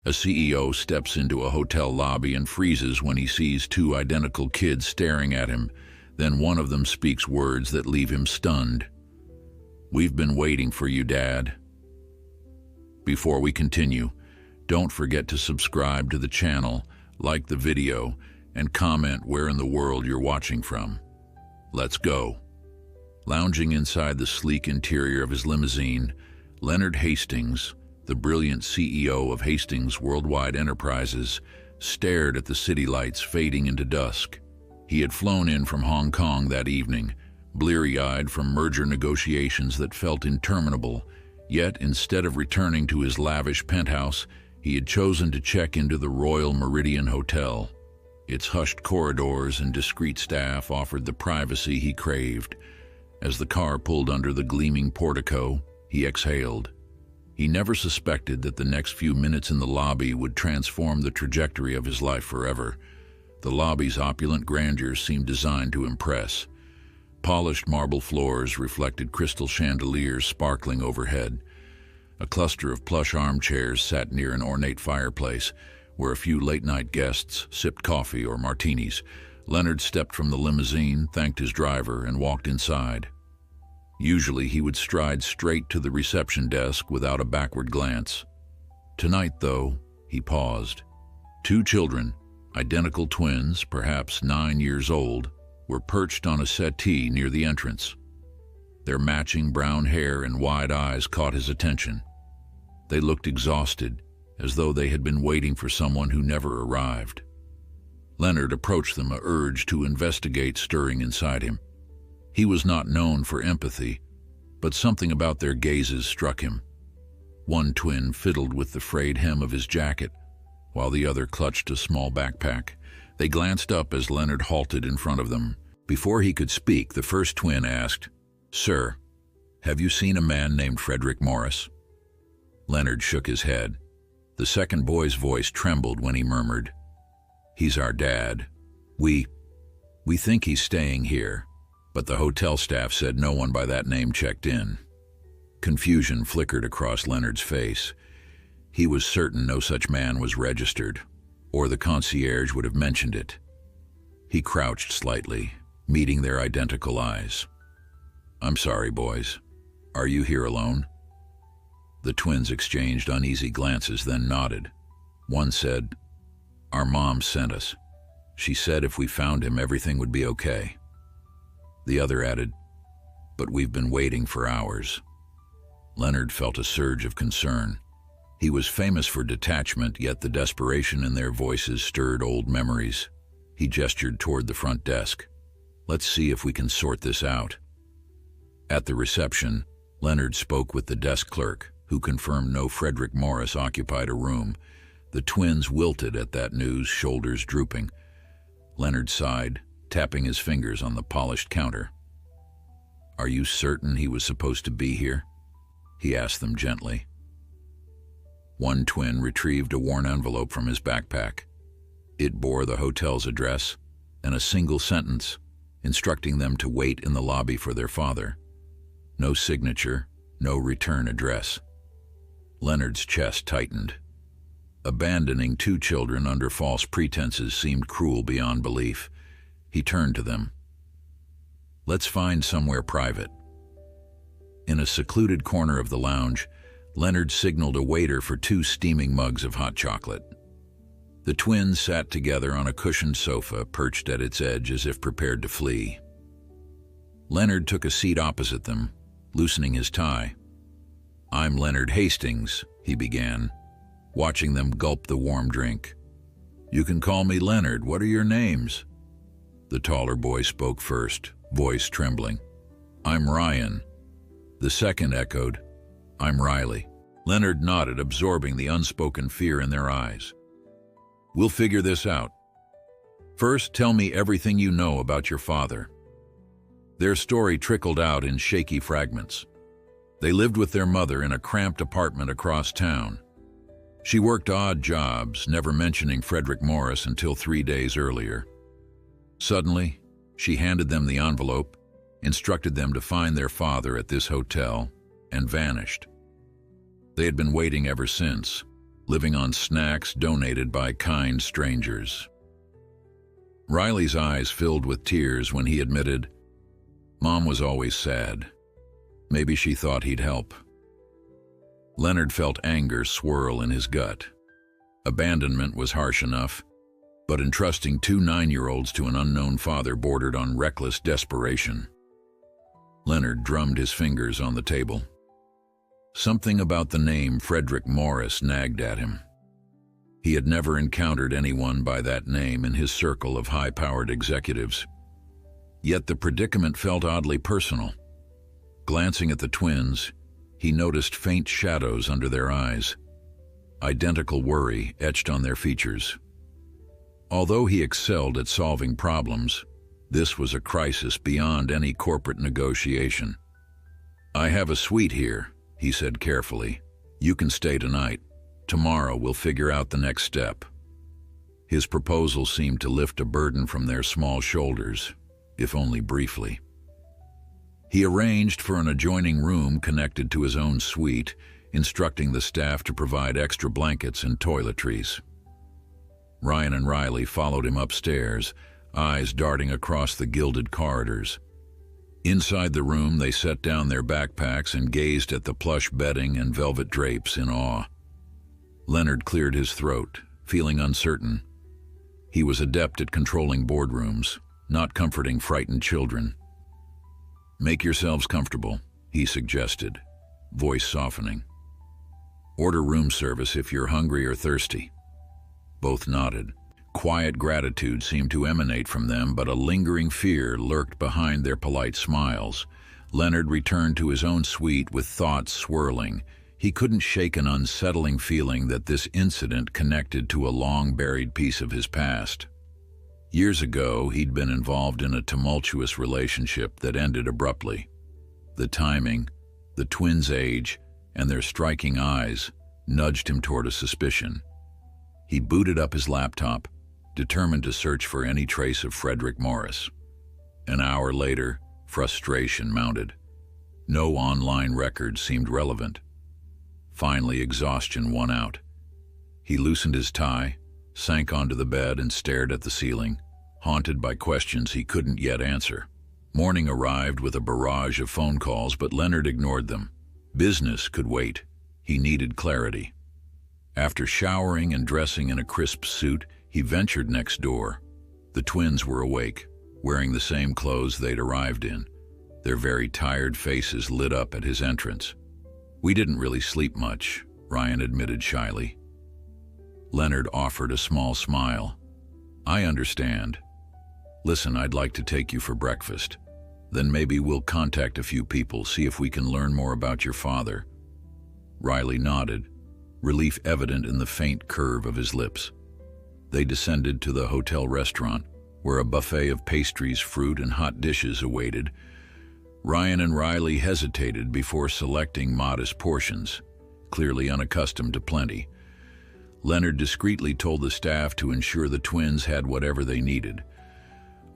A CEO steps into a hotel lobby and freezes when he sees two identical kids staring at him. Then one of them speaks words that leave him stunned. "We've been waiting for you, Dad." Before we continue, don't forget to subscribe to the channel, like the video, and comment where in the world you're watching from. Let's go. Lounging inside the sleek interior of his limousine, Leonard Hastings, the brilliant CEO of Hastings Worldwide Enterprises, stared at the city lights fading into dusk. He had flown in from Hong Kong that evening, bleary-eyed from merger negotiations that felt interminable, yet instead of returning to his lavish penthouse, he had chosen to check into the Royal Meridian Hotel. Its hushed corridors and discreet staff offered the privacy he craved. As the car pulled under the gleaming portico, he exhaled. He never suspected that the next few minutes in the lobby would transform the trajectory of his life forever. The lobby's opulent grandeur seemed designed to impress. Polished marble floors reflected crystal chandeliers sparkling overhead. A cluster of plush armchairs sat near an ornate fireplace, where a few late-night guests sipped coffee or martinis. Leonard stepped from the limousine, thanked his driver, and walked inside. Usually he would stride straight to the reception desk without a backward glance. Tonight, though, he paused. Two children, identical twins, perhaps 9 years old, were perched on a settee near the entrance. Their matching brown hair and wide eyes caught his attention. They looked exhausted, as though they had been waiting for someone who never arrived. Leonard approached them, a urge to investigate stirring inside him. He was not known for empathy, but something about their gazes struck him. One twin fiddled with the frayed hem of his jacket, while the other clutched a small backpack. They glanced up as Leonard halted in front of them. Before he could speak, the first twin asked, "Sir, have you seen a man named Frederick Morris?" Leonard shook his head. The second boy's voice trembled when he murmured, "He's our dad. We think he's staying here, but the hotel staff said no one by that name checked in." Confusion flickered across Leonard's face. He was certain no such man was registered, or the concierge would have mentioned it. He crouched slightly, meeting their identical eyes. "I'm sorry, boys. Are you here alone?" The twins exchanged uneasy glances, then nodded. One said, "Our mom sent us. She said if we found him, everything would be okay." The other added, "But we've been waiting for hours." Leonard felt a surge of concern. He was famous for detachment, yet the desperation in their voices stirred old memories. He gestured toward the front desk. "Let's see if we can sort this out." At the reception, Leonard spoke with the desk clerk, who confirmed no Frederick Morris occupied a room. The twins wilted at that news, shoulders drooping. Leonard sighed, tapping his fingers on the polished counter. "Are you certain he was supposed to be here?" he asked them gently. One twin retrieved a worn envelope from his backpack. It bore the hotel's address and a single sentence instructing them to wait in the lobby for their father. No signature, no return address. Leonard's chest tightened. Abandoning two children under false pretenses seemed cruel beyond belief. He turned to them. "Let's find somewhere private." In a secluded corner of the lounge, Leonard signaled a waiter for 2 steaming mugs of hot chocolate. The twins sat together on a cushioned sofa, perched at its edge as if prepared to flee. Leonard took a seat opposite them, loosening his tie. "I'm Leonard Hastings," he began, watching them gulp the warm drink. "You can call me Leonard. What are your names?" The taller boy spoke first, voice trembling. "I'm Ryan." The second echoed, "I'm Riley." Leonard nodded, absorbing the unspoken fear in their eyes. "We'll figure this out. First, tell me everything you know about your father." Their story trickled out in shaky fragments. They lived with their mother in a cramped apartment across town. She worked odd jobs, never mentioning Frederick Morris until 3 days earlier. Suddenly, she handed them the envelope, instructed them to find their father at this hotel, and vanished. They had been waiting ever since, living on snacks donated by kind strangers. Riley's eyes filled with tears when he admitted, "Mom was always sad. Maybe she thought he'd help." Leonard felt anger swirl in his gut. Abandonment was harsh enough, but entrusting two 9-year-olds to an unknown father bordered on reckless desperation. Leonard drummed his fingers on the table. Something about the name Frederick Morris nagged at him. He had never encountered anyone by that name in his circle of high-powered executives. Yet the predicament felt oddly personal. Glancing at the twins, he noticed faint shadows under their eyes, identical worry etched on their features. Although he excelled at solving problems, this was a crisis beyond any corporate negotiation. "I have a suite here," he said carefully. "You can stay tonight. Tomorrow we'll figure out the next step." His proposal seemed to lift a burden from their small shoulders, if only briefly. He arranged for an adjoining room connected to his own suite, instructing the staff to provide extra blankets and toiletries. Ryan and Riley followed him upstairs, eyes darting across the gilded corridors. Inside the room, they set down their backpacks and gazed at the plush bedding and velvet drapes in awe. Leonard cleared his throat, feeling uncertain. He was adept at controlling boardrooms, not comforting frightened children. "Make yourselves comfortable," he suggested, voice softening. "Order room service if you're hungry or thirsty." Both nodded. Quiet gratitude seemed to emanate from them, but a lingering fear lurked behind their polite smiles. Leonard returned to his own suite with thoughts swirling. He couldn't shake an unsettling feeling that this incident connected to a long-buried piece of his past. Years ago, he'd been involved in a tumultuous relationship that ended abruptly. The timing, the twins' age, and their striking eyes nudged him toward a suspicion. He booted up his laptop, determined to search for any trace of Frederick Morris. An hour later, frustration mounted. No online records seemed relevant. Finally, exhaustion won out. He loosened his tie, sank onto the bed, and stared at the ceiling, haunted by questions he couldn't yet answer. Morning arrived with a barrage of phone calls, but Leonard ignored them. Business could wait. He needed clarity. After showering and dressing in a crisp suit, he ventured next door. The twins were awake, wearing the same clothes they'd arrived in. Their very tired faces lit up at his entrance. "We didn't really sleep much," Ryan admitted shyly. Leonard offered a small smile. "I understand. Listen, I'd like to take you for breakfast. Then maybe we'll contact a few people, see if we can learn more about your father." Riley nodded, relief evident in the faint curve of his lips. They descended to the hotel restaurant, where a buffet of pastries, fruit, and hot dishes awaited. Ryan and Riley hesitated before selecting modest portions, clearly unaccustomed to plenty. Leonard discreetly told the staff to ensure the twins had whatever they needed.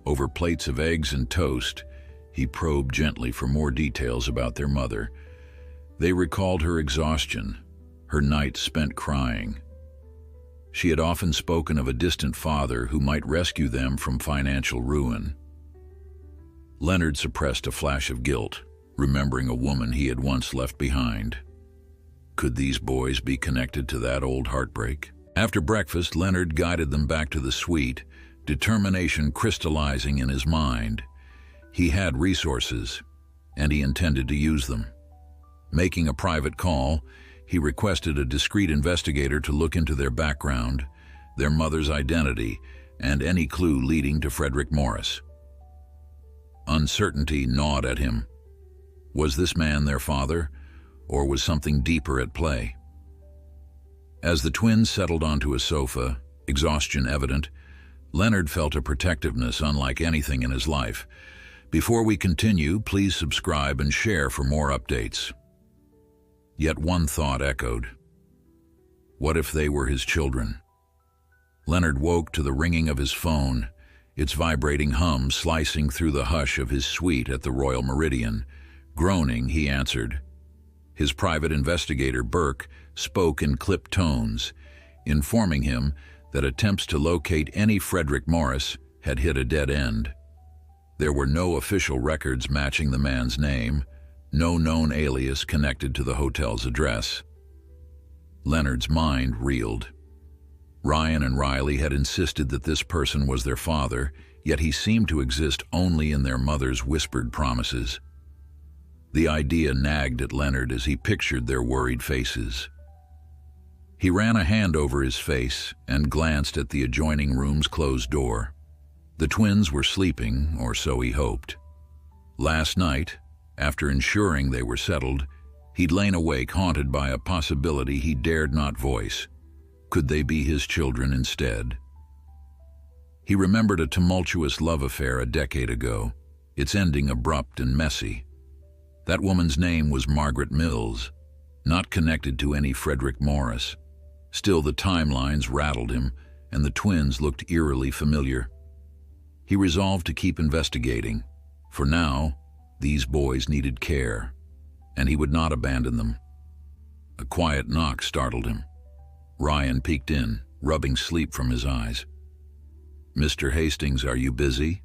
Over plates of eggs and toast, he probed gently for more details about their mother. They recalled her exhaustion, her nights spent crying. She had often spoken of a distant father who might rescue them from financial ruin. Leonard suppressed a flash of guilt, remembering a woman he had once left behind. Could these boys be connected to that old heartbreak? After breakfast, Leonard guided them back to the suite, determination crystallizing in his mind. He had resources, and he intended to use them. Making a private call, he requested a discreet investigator to look into their background, their mother's identity, and any clue leading to Frederick Morris. Uncertainty gnawed at him. Was this man their father, or was something deeper at play? As the twins settled onto a sofa, exhaustion evident, Leonard felt a protectiveness unlike anything in his life. Before we continue, please subscribe and share for more updates. Yet one thought echoed. What if they were his children? Leonard woke to the ringing of his phone, its vibrating hum slicing through the hush of his suite at the Royal Meridian. Groaning, he answered. His private investigator, Burke, spoke in clipped tones, informing him that attempts to locate any Frederick Morris had hit a dead end. There were no official records matching the man's name, no known alias connected to the hotel's address. Leonard's mind reeled. Ryan and Riley had insisted that this person was their father, yet he seemed to exist only in their mother's whispered promises. The idea nagged at Leonard as he pictured their worried faces. He ran a hand over his face and glanced at the adjoining room's closed door. The twins were sleeping, or so he hoped. Last night, after ensuring they were settled, he'd lain awake haunted by a possibility he dared not voice. Could they be his children instead? He remembered a tumultuous love affair a decade ago, its ending abrupt and messy. That woman's name was Margaret Mills, not connected to any Frederick Morris. Still, the timelines rattled him, and the twins looked eerily familiar. He resolved to keep investigating. For now, these boys needed care, and he would not abandon them. A quiet knock startled him. Ryan peeked in, rubbing sleep from his eyes. "Mr. Hastings, are you busy?"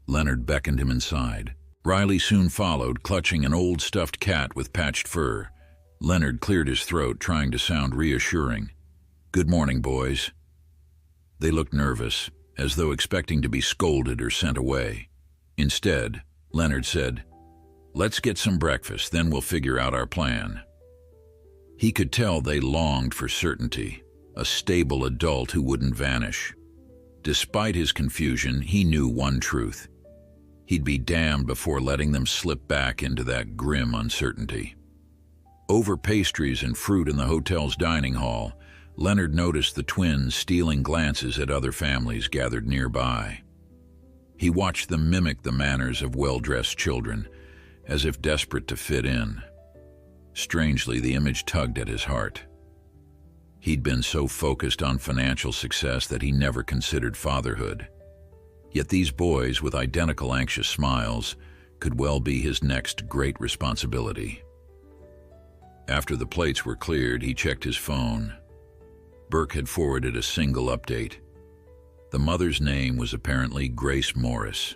Leonard beckoned him inside. Riley soon followed, clutching an old stuffed cat with patched fur. Leonard cleared his throat, trying to sound reassuring. "Good morning, boys." They looked nervous, as though expecting to be scolded or sent away. Instead, Leonard said, "Let's get some breakfast, then we'll figure out our plan." He could tell they longed for certainty, a stable adult who wouldn't vanish. Despite his confusion, he knew one truth. He'd be damned before letting them slip back into that grim uncertainty. Over pastries and fruit in the hotel's dining hall, Leonard noticed the twins stealing glances at other families gathered nearby. He watched them mimic the manners of well-dressed children, as if desperate to fit in. Strangely, the image tugged at his heart. He'd been so focused on financial success that he never considered fatherhood. Yet these boys, with identical anxious smiles, could well be his next great responsibility. After the plates were cleared, he checked his phone. Burke had forwarded a single update. The mother's name was apparently Grace Morris.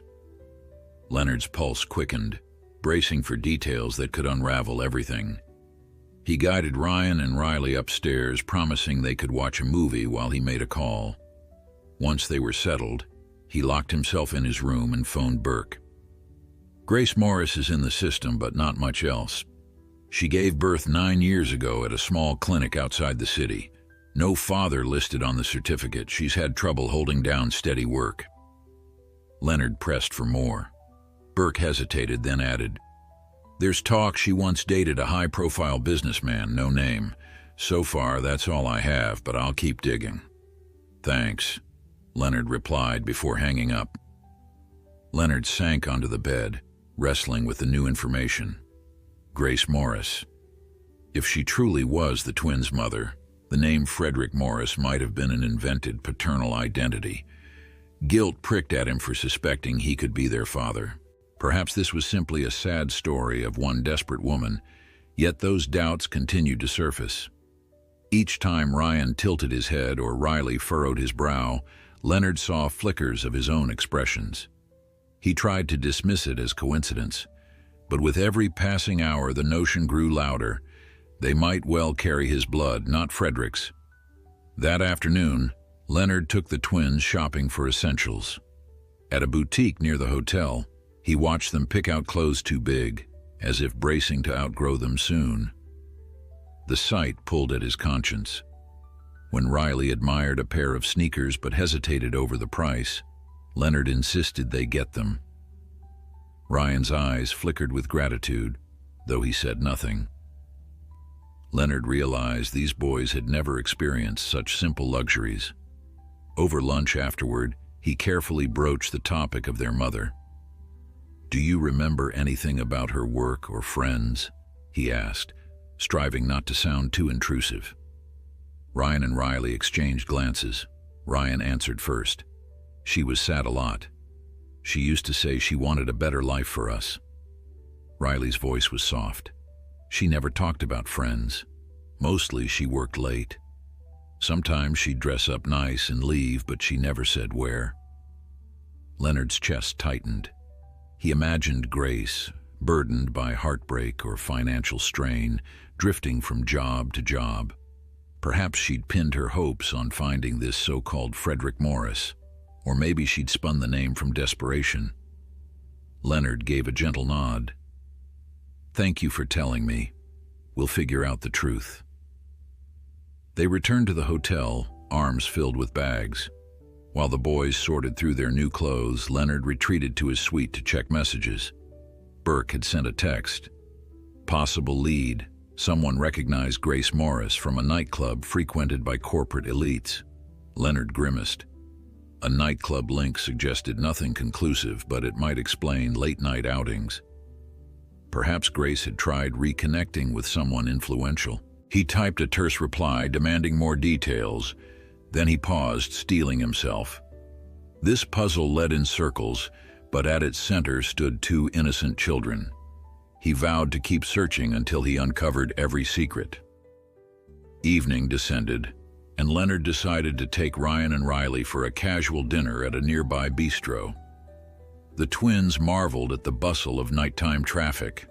Leonard's pulse quickened, bracing for details that could unravel everything. He guided Ryan and Riley upstairs, promising they could watch a movie while he made a call. Once they were settled, he locked himself in his room and phoned Burke. "Grace Morris is in the system, but not much else. She gave birth 9 years ago at a small clinic outside the city. No father listed on the certificate. She's had trouble holding down steady work." Leonard pressed for more. Burke hesitated, then added, "There's talk she once dated a high-profile businessman, no name. So far, that's all I have, but I'll keep digging." "Thanks," Leonard replied before hanging up. Leonard sank onto the bed, wrestling with the new information. Grace Morris. If she truly was the twins' mother, the name Frederick Morris might have been an invented paternal identity. Guilt pricked at him for suspecting he could be their father. Perhaps this was simply a sad story of one desperate woman, yet those doubts continued to surface. Each time Ryan tilted his head or Riley furrowed his brow, Leonard saw flickers of his own expressions. He tried to dismiss it as coincidence, but with every passing hour the notion grew louder. They might well carry his blood, not Frederick's. That afternoon, Leonard took the twins shopping for essentials. At a boutique near the hotel, he watched them pick out clothes too big, as if bracing to outgrow them soon. The sight pulled at his conscience. When Riley admired a pair of sneakers but hesitated over the price, Leonard insisted they get them. Ryan's eyes flickered with gratitude, though he said nothing. Leonard realized these boys had never experienced such simple luxuries. Over lunch afterward, he carefully broached the topic of their mother. "Do you remember anything about her work or friends?" he asked, striving not to sound too intrusive. Ryan and Riley exchanged glances. Ryan answered first. "She was sad a lot. She used to say she wanted a better life for us." Riley's voice was soft. "She never talked about friends. Mostly she worked late." Sometimes she'd dress up nice and leave, but she never said where. Leonard's chest tightened. He imagined Grace, burdened by heartbreak or financial strain, drifting from job to job. Perhaps she'd pinned her hopes on finding this so-called Frederick Morris, or maybe she'd spun the name from desperation. Leonard gave a gentle nod. "Thank you for telling me. We'll figure out the truth." They returned to the hotel, arms filled with bags. While the boys sorted through their new clothes, Leonard retreated to his suite to check messages. Burke had sent a text. Possible lead. Someone recognized Grace Morris from a nightclub frequented by corporate elites. Leonard grimaced. A nightclub link suggested nothing conclusive, but it might explain late-night outings. Perhaps Grace had tried reconnecting with someone influential. He typed a terse reply demanding more details. Then he paused, steeling himself. This puzzle led in circles, but at its center stood two innocent children. He vowed to keep searching until he uncovered every secret. Evening descended, and Leonard decided to take Ryan and Riley for a casual dinner at a nearby bistro. The twins marveled at the bustle of nighttime traffic.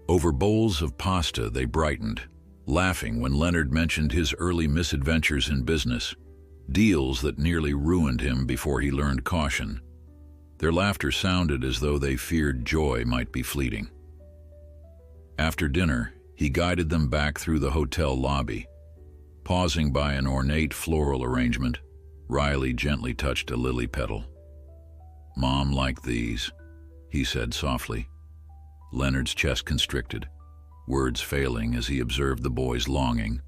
Over bowls of pasta they brightened, laughing when Leonard mentioned his early misadventures in business, deals that nearly ruined him before he learned caution. Their laughter sounded as though they feared joy might be fleeting. After dinner, he guided them back through the hotel lobby. Pausing by an ornate floral arrangement, Riley gently touched a lily petal. "Mom liked these," he said softly. Leonard's chest constricted, words failing as he observed the boys' longing.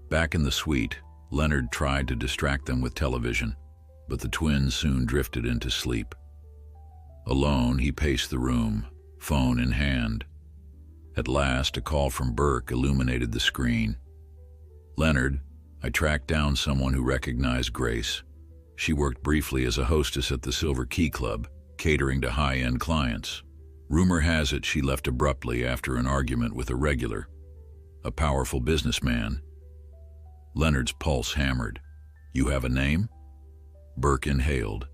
Back in the suite, Leonard tried to distract them with television, but the twins soon drifted into sleep. Alone, he paced the room, phone in hand. At last, a call from Burke illuminated the screen. "Leonard, I tracked down someone who recognized Grace. She worked briefly as a hostess at the Silver Key Club, catering to high-end clients. Rumor has it she left abruptly after an argument with a regular, a powerful businessman." Leonard's pulse hammered. "You have a name?" Burke inhaled.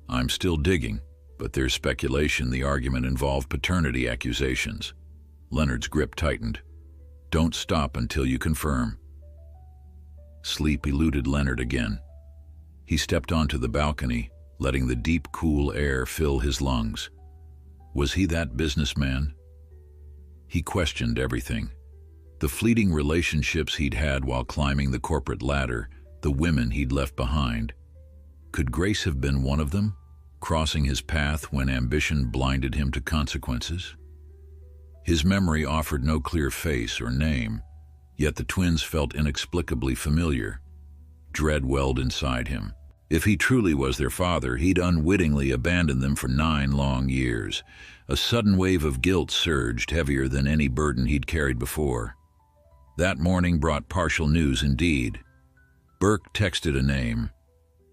"I'm still digging, but there's speculation the argument involved paternity accusations." Leonard's grip tightened. "Don't stop until you confirm." Sleep eluded Leonard again. He stepped onto the balcony, letting the deep, cool air fill his lungs. Was he that businessman? He questioned everything. The fleeting relationships he'd had while climbing the corporate ladder, the women he'd left behind. Could Grace have been one of them, crossing his path when ambition blinded him to consequences? His memory offered no clear face or name, yet the twins felt inexplicably familiar. Dread welled inside him. If he truly was their father, he'd unwittingly abandoned them for 9 long years. A sudden wave of guilt surged, heavier than any burden he'd carried before. That morning brought partial news indeed. Burke texted a name,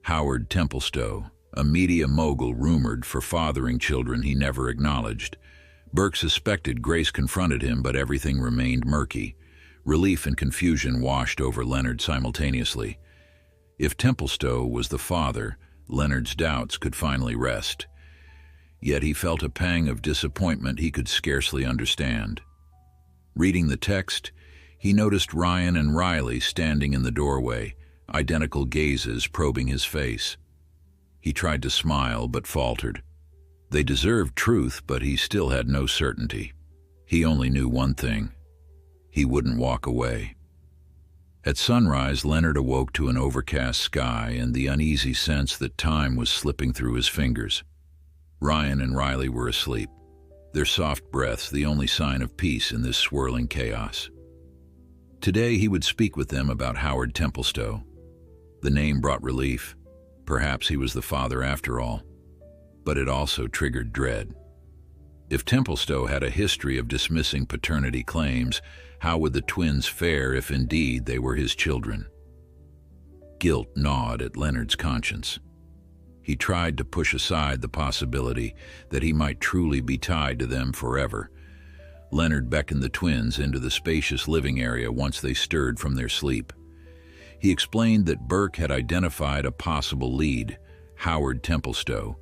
Howard Templestowe, a media mogul rumored for fathering children he never acknowledged. Burke suspected Grace confronted him, but everything remained murky. Relief and confusion washed over Leonard simultaneously. If Templestowe was the father, Leonard's doubts could finally rest. Yet he felt a pang of disappointment he could scarcely understand. Reading the text, he noticed Ryan and Riley standing in the doorway, identical gazes probing his face. He tried to smile, but faltered. They deserved truth, but he still had no certainty. He only knew one thing. He wouldn't walk away. At sunrise, Leonard awoke to an overcast sky and the uneasy sense that time was slipping through his fingers. Ryan and Riley were asleep, their soft breaths the only sign of peace in this swirling chaos. Today he would speak with them about Howard Templestowe. The name brought relief. Perhaps he was the father after all. But it also triggered dread. If Templestowe had a history of dismissing paternity claims, how would the twins fare if indeed they were his children? Guilt gnawed at Leonard's conscience. He tried to push aside the possibility that he might truly be tied to them forever. Leonard beckoned the twins into the spacious living area once they stirred from their sleep. He explained that Burke had identified a possible lead, Howard Templestowe,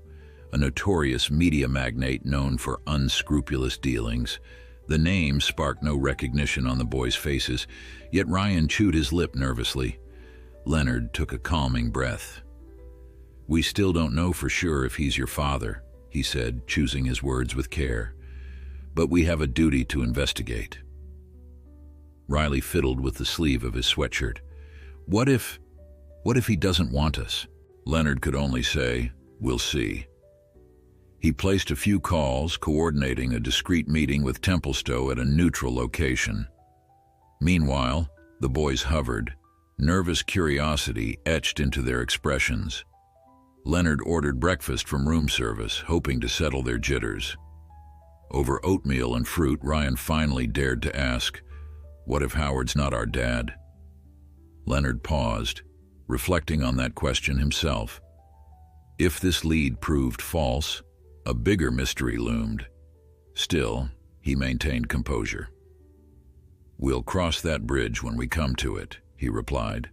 a notorious media magnate known for unscrupulous dealings. The name sparked no recognition on the boys' faces, yet Ryan chewed his lip nervously. Leonard took a calming breath. "We still don't know for sure if he's your father," he said, choosing his words with care. "But we have a duty to investigate." Riley fiddled with the sleeve of his sweatshirt. What if he doesn't want us?" Leonard could only say, "We'll see." He placed a few calls, coordinating a discreet meeting with Templestowe at a neutral location. Meanwhile, the boys hovered, nervous curiosity etched into their expressions. Leonard ordered breakfast from room service, hoping to settle their jitters. Over oatmeal and fruit, Ryan finally dared to ask, "What if Howard's not our dad?" Leonard paused, reflecting on that question himself. If this lead proved false, a bigger mystery loomed. Still, he maintained composure. "We'll cross that bridge when we come to it," he replied.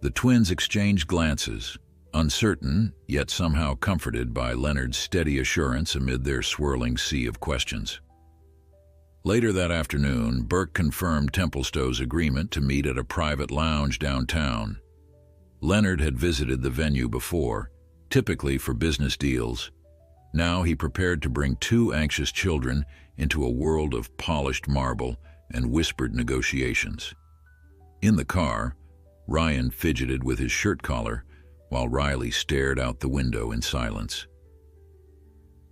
The twins exchanged glances, uncertain, yet somehow comforted by Leonard's steady assurance amid their swirling sea of questions. Later that afternoon, Burke confirmed Templestowe's agreement to meet at a private lounge downtown. Leonard had visited the venue before, typically for business deals. Now he prepared to bring two anxious children into a world of polished marble and whispered negotiations. In the car, Ryan fidgeted with his shirt collar, while Riley stared out the window in silence.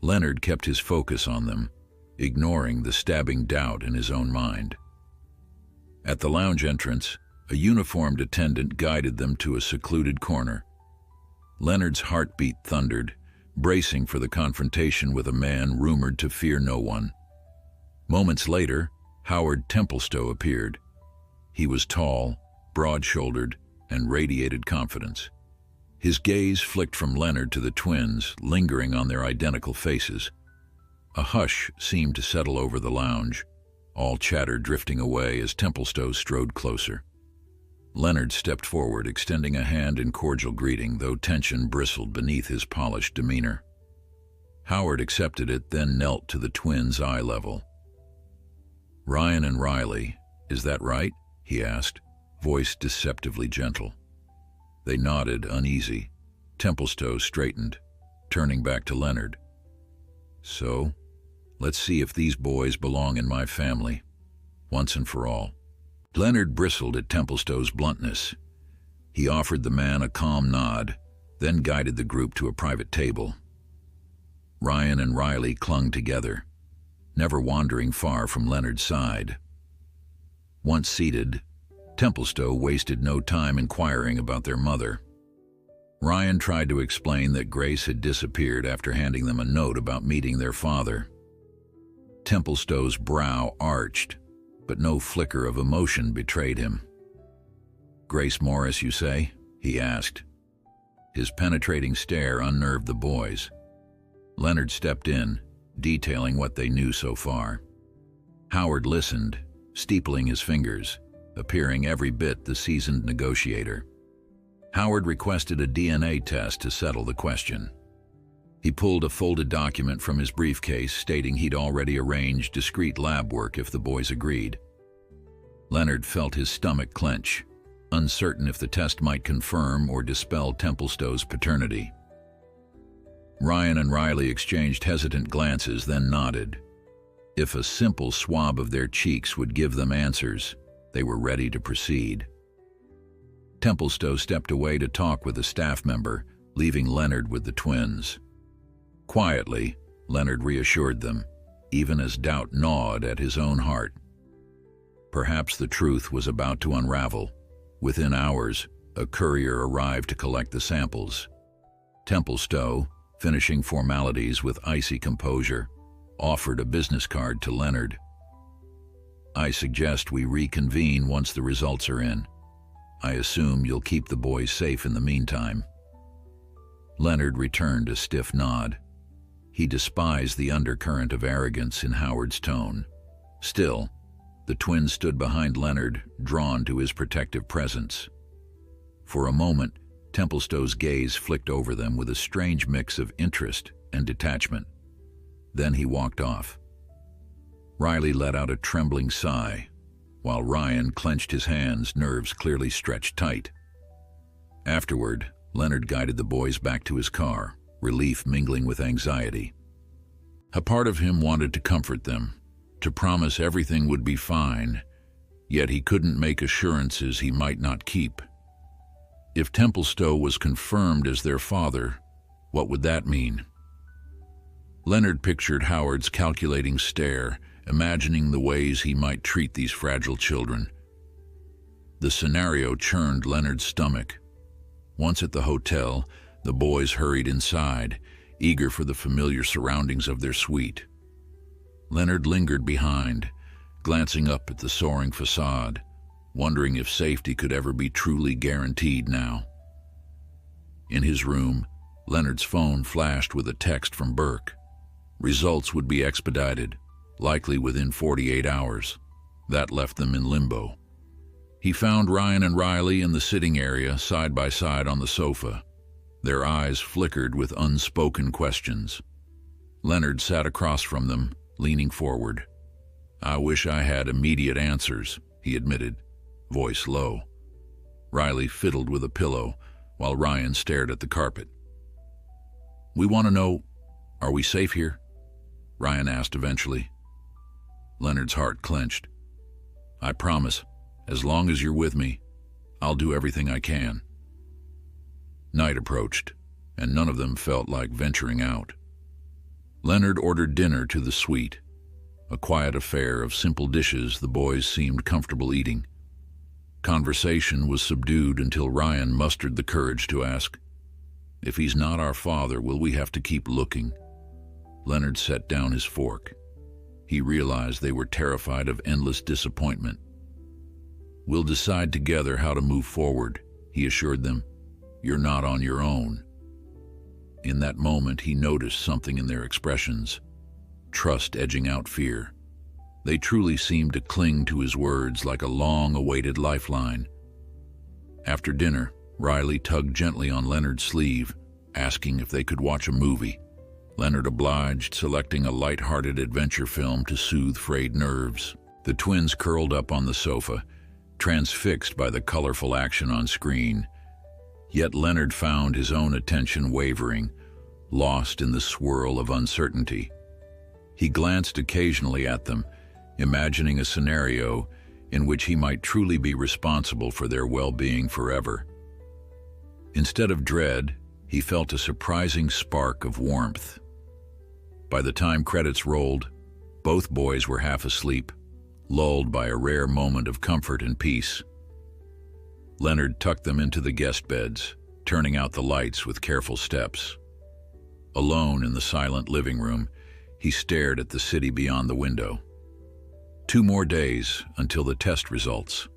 Leonard kept his focus on them, ignoring the stabbing doubt in his own mind. At the lounge entrance, a uniformed attendant guided them to a secluded corner. Leonard's heartbeat thundered, bracing for the confrontation with a man rumored to fear no one. Moments later, Howard Templestowe appeared. He was tall, broad-shouldered, and radiated confidence. His gaze flicked from Leonard to the twins, lingering on their identical faces. A hush seemed to settle over the lounge, all chatter drifting away as Templestowe strode closer. Leonard stepped forward, extending a hand in cordial greeting, though tension bristled beneath his polished demeanor. Howard accepted it, then knelt to the twins' eye level. "Ryan and Riley, is that right?" he asked, voice deceptively gentle. They nodded, uneasy. Templestowe straightened, turning back to Leonard. "So, let's see if these boys belong in my family, once and for all." Leonard bristled at Templestowe's bluntness. He offered the man a calm nod, then guided the group to a private table. Ryan and Riley clung together, never wandering far from Leonard's side. Once seated, Templestowe wasted no time inquiring about their mother. Ryan tried to explain that Grace had disappeared after handing them a note about meeting their father. Templestowe's brow arched, but no flicker of emotion betrayed him. "Grace Morris, you say?" he asked. His penetrating stare unnerved the boys. Leonard stepped in, detailing what they knew so far. Howard listened, steepling his fingers, appearing every bit the seasoned negotiator. Howard requested a DNA test to settle the question. He pulled a folded document from his briefcase stating he'd already arranged discreet lab work if the boys agreed. Leonard felt his stomach clench, uncertain if the test might confirm or dispel Templestowe's paternity. Ryan and Riley exchanged hesitant glances, then nodded. If a simple swab of their cheeks would give them answers, they were ready to proceed. Templestowe stepped away to talk with a staff member, leaving Leonard with the twins. Quietly, Leonard reassured them, even as doubt gnawed at his own heart. Perhaps the truth was about to unravel. Within hours, a courier arrived to collect the samples. Templestowe, finishing formalities with icy composure, offered a business card to Leonard. "I suggest we reconvene once the results are in. I assume you'll keep the boys safe in the meantime." Leonard returned a stiff nod. He despised the undercurrent of arrogance in Howard's tone. Still, The twins stood behind Leonard, drawn to his protective presence. For a moment, Templestow's gaze flicked over them with a strange mix of interest and detachment. Then he walked off. Riley let out a trembling sigh, while Ryan clenched his hands, nerves clearly stretched tight. Afterward, Leonard guided the boys back to his car, relief mingling with anxiety. A part of him wanted to comfort them, to promise everything would be fine, yet he couldn't make assurances he might not keep. If Templestowe was confirmed as their father, what would that mean? Leonard pictured Howard's calculating stare, imagining the ways he might treat these fragile children. The scenario churned Leonard's stomach. Once at the hotel, the boys hurried inside, eager for the familiar surroundings of their suite. Leonard lingered behind, glancing up at the soaring facade, wondering if safety could ever be truly guaranteed now. In his room, Leonard's phone flashed with a text from Burke. Results would be expedited, likely within 48 hours. That left them in limbo. He found Ryan and Riley in the sitting area, side by side on the sofa. Their eyes flickered with unspoken questions. Leonard sat across from them, leaning forward. "I wish I had immediate answers," he admitted, voice low. Riley fiddled with a pillow, while Ryan stared at the carpet. "We want to know, are we safe here?" Ryan asked eventually. Leonard's heart clenched. "I promise, as long as you're with me, I'll do everything I can." Night approached, and none of them felt like venturing out. Leonard ordered dinner to the suite, a quiet affair of simple dishes the boys seemed comfortable eating. Conversation was subdued until Ryan mustered the courage to ask, "If he's not our father, will we have to keep looking?" Leonard set down his fork. He realized they were terrified of endless disappointment. "We'll decide together how to move forward," he assured them. "You're not on your own." In that moment, he noticed something in their expressions, trust edging out fear. They truly seemed to cling to his words like a long-awaited lifeline. After dinner, Riley tugged gently on Leonard's sleeve, asking if they could watch a movie. Leonard obliged, selecting a light-hearted adventure film to soothe frayed nerves. The twins curled up on the sofa, transfixed by the colorful action on screen. Yet Leonard found his own attention wavering, lost in the swirl of uncertainty. He glanced occasionally at them, imagining a scenario in which he might truly be responsible for their well-being forever. Instead of dread, he felt a surprising spark of warmth. By the time credits rolled, both boys were half asleep, lulled by a rare moment of comfort and peace. Leonard tucked them into the guest beds, turning out the lights with careful steps. Alone in the silent living room, he stared at the city beyond the window. 2 more days until the test results.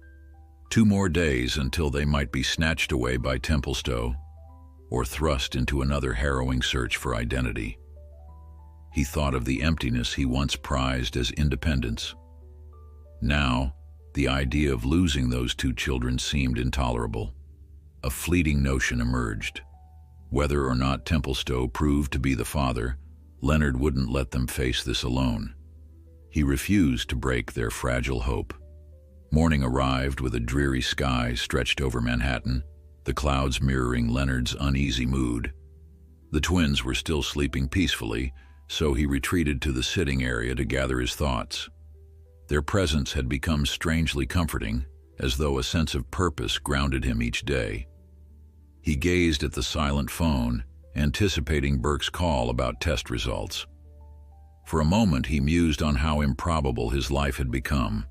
2 more days until they might be snatched away by Templestowe, or thrust into another harrowing search for identity. He thought of the emptiness he once prized as independence. Now, the idea of losing those 2 children seemed intolerable. A fleeting notion emerged. Whether or not Templestowe proved to be the father, Leonard wouldn't let them face this alone. He refused to break their fragile hope. Morning arrived with a dreary sky stretched over Manhattan, the clouds mirroring Leonard's uneasy mood. The twins were still sleeping peacefully, so he retreated to the sitting area to gather his thoughts. Their presence had become strangely comforting, as though a sense of purpose grounded him each day. He gazed at the silent phone, anticipating Burke's call about test results. For a moment, he mused on how improbable his life had become.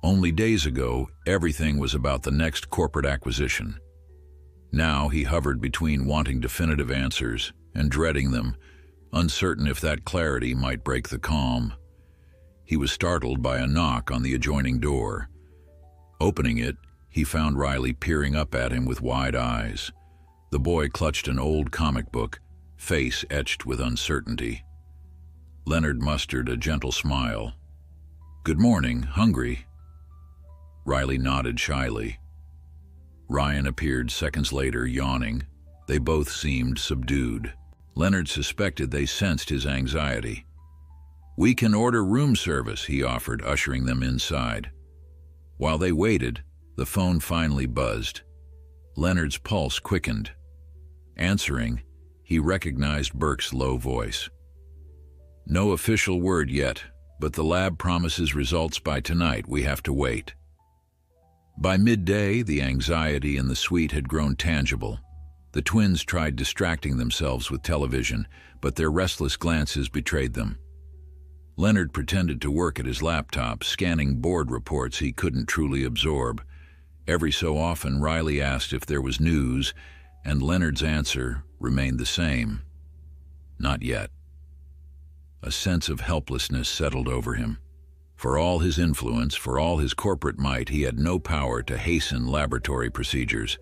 Only days ago, everything was about the next corporate acquisition. Now he hovered between wanting definitive answers and dreading them, uncertain if that clarity might break the calm. He was startled by a knock on the adjoining door. Opening it, he found Riley peering up at him with wide eyes. The boy clutched an old comic book, face etched with uncertainty. Leonard mustered a gentle smile. "Good morning. Hungry?" Riley nodded shyly. Ryan appeared seconds later, yawning. They both seemed subdued. Leonard suspected they sensed his anxiety. "We can order room service," he offered, ushering them inside. While they waited, the phone finally buzzed. Leonard's pulse quickened. Answering, he recognized Burke's low voice. "No official word yet, but the lab promises results by tonight. We have to wait." By midday, the anxiety in the suite had grown tangible. The twins tried distracting themselves with television, but their restless glances betrayed them. Leonard pretended to work at his laptop, scanning board reports he couldn't truly absorb. Every so often, Riley asked if there was news, and Leonard's answer remained the same. Not yet. A sense of helplessness settled over him. For all his influence, for all his corporate might, he had no power to hasten laboratory procedures.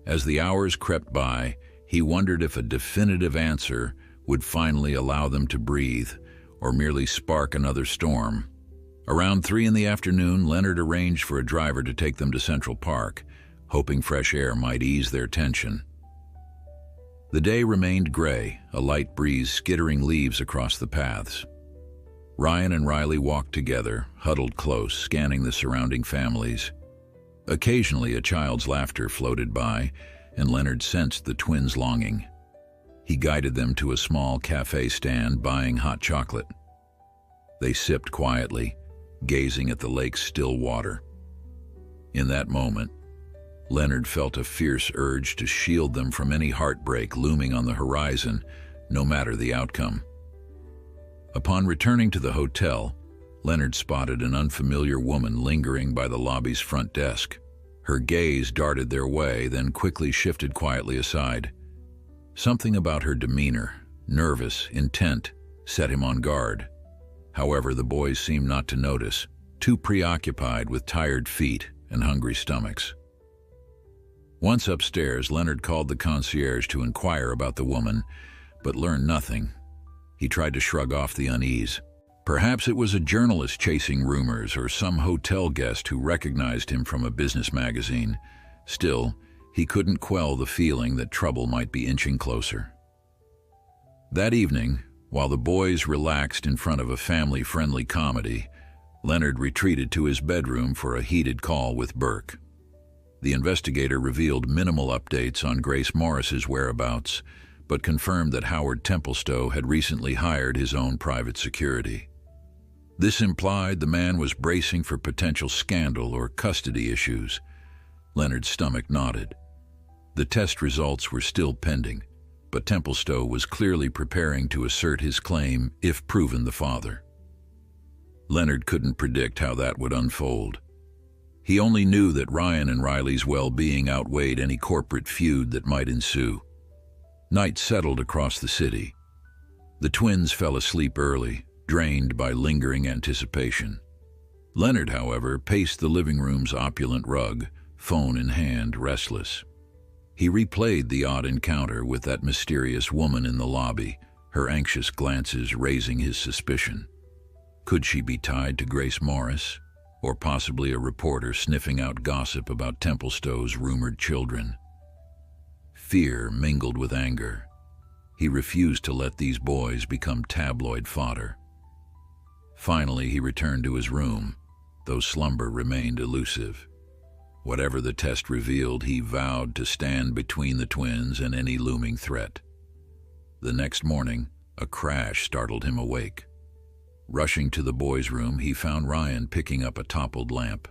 As the hours crept by, he wondered if a definitive answer would finally allow them to breathe, or merely spark another storm. Around 3 in the afternoon, Leonard arranged for a driver to take them to Central Park, hoping fresh air might ease their tension. The day remained gray, a light breeze skittering leaves across the paths. Ryan and Riley walked together, huddled close, scanning the surrounding families. Occasionally, a child's laughter floated by, and Leonard sensed the twins' longing. He guided them to a small cafe stand, buying hot chocolate. They sipped quietly, gazing at the lake's still water. In that moment, Leonard felt a fierce urge to shield them from any heartbreak looming on the horizon, no matter the outcome. Upon returning to the hotel, Leonard spotted an unfamiliar woman lingering by the lobby's front desk. Her gaze darted their way, then quickly shifted quietly aside. Something about her demeanor, nervous, intent, set him on guard. However, the boys seemed not to notice, too preoccupied with tired feet and hungry stomachs. Once upstairs, Leonard called the concierge to inquire about the woman, but learned nothing. He tried to shrug off the unease. Perhaps it was a journalist chasing rumors or some hotel guest who recognized him from a business magazine. Still, he couldn't quell the feeling that trouble might be inching closer. That evening, while the boys relaxed in front of a family-friendly comedy, Leonard retreated to his bedroom for a heated call with Burke. The investigator revealed minimal updates on Grace Morris's whereabouts, but confirmed that Howard Templestowe had recently hired his own private security. This implied the man was bracing for potential scandal or custody issues. Leonard's stomach nodded. The test results were still pending, but Templestowe was clearly preparing to assert his claim if proven the father. Leonard couldn't predict how that would unfold. He only knew that Ryan and Riley's well-being outweighed any corporate feud that might ensue. Night settled across the city. The twins fell asleep early, drained by lingering anticipation. Leonard, however, paced the living room's opulent rug, phone in hand, restless. He replayed the odd encounter with that mysterious woman in the lobby, her anxious glances raising his suspicion. Could she be tied to Grace Morris, or possibly a reporter sniffing out gossip about Templestowe's rumored children? Fear mingled with anger. He refused to let these boys become tabloid fodder. Finally, he returned to his room, though slumber remained elusive. Whatever the test revealed, he vowed to stand between the twins and any looming threat. The next morning, a crash startled him awake. Rushing to the boys' room, he found Ryan picking up a toppled lamp.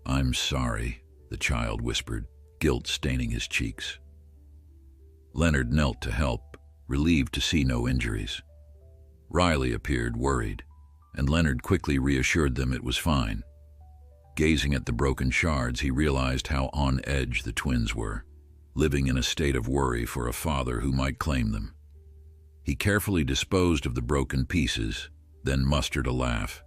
"I'm sorry," the child whispered, guilt staining his cheeks. Leonard knelt to help, relieved to see no injuries. Riley appeared worried, and Leonard quickly reassured them it was fine. Gazing at the broken shards, he realized how on edge the twins were, living in a state of worry for a father who might claim them. He carefully disposed of the broken pieces, then mustered a laugh.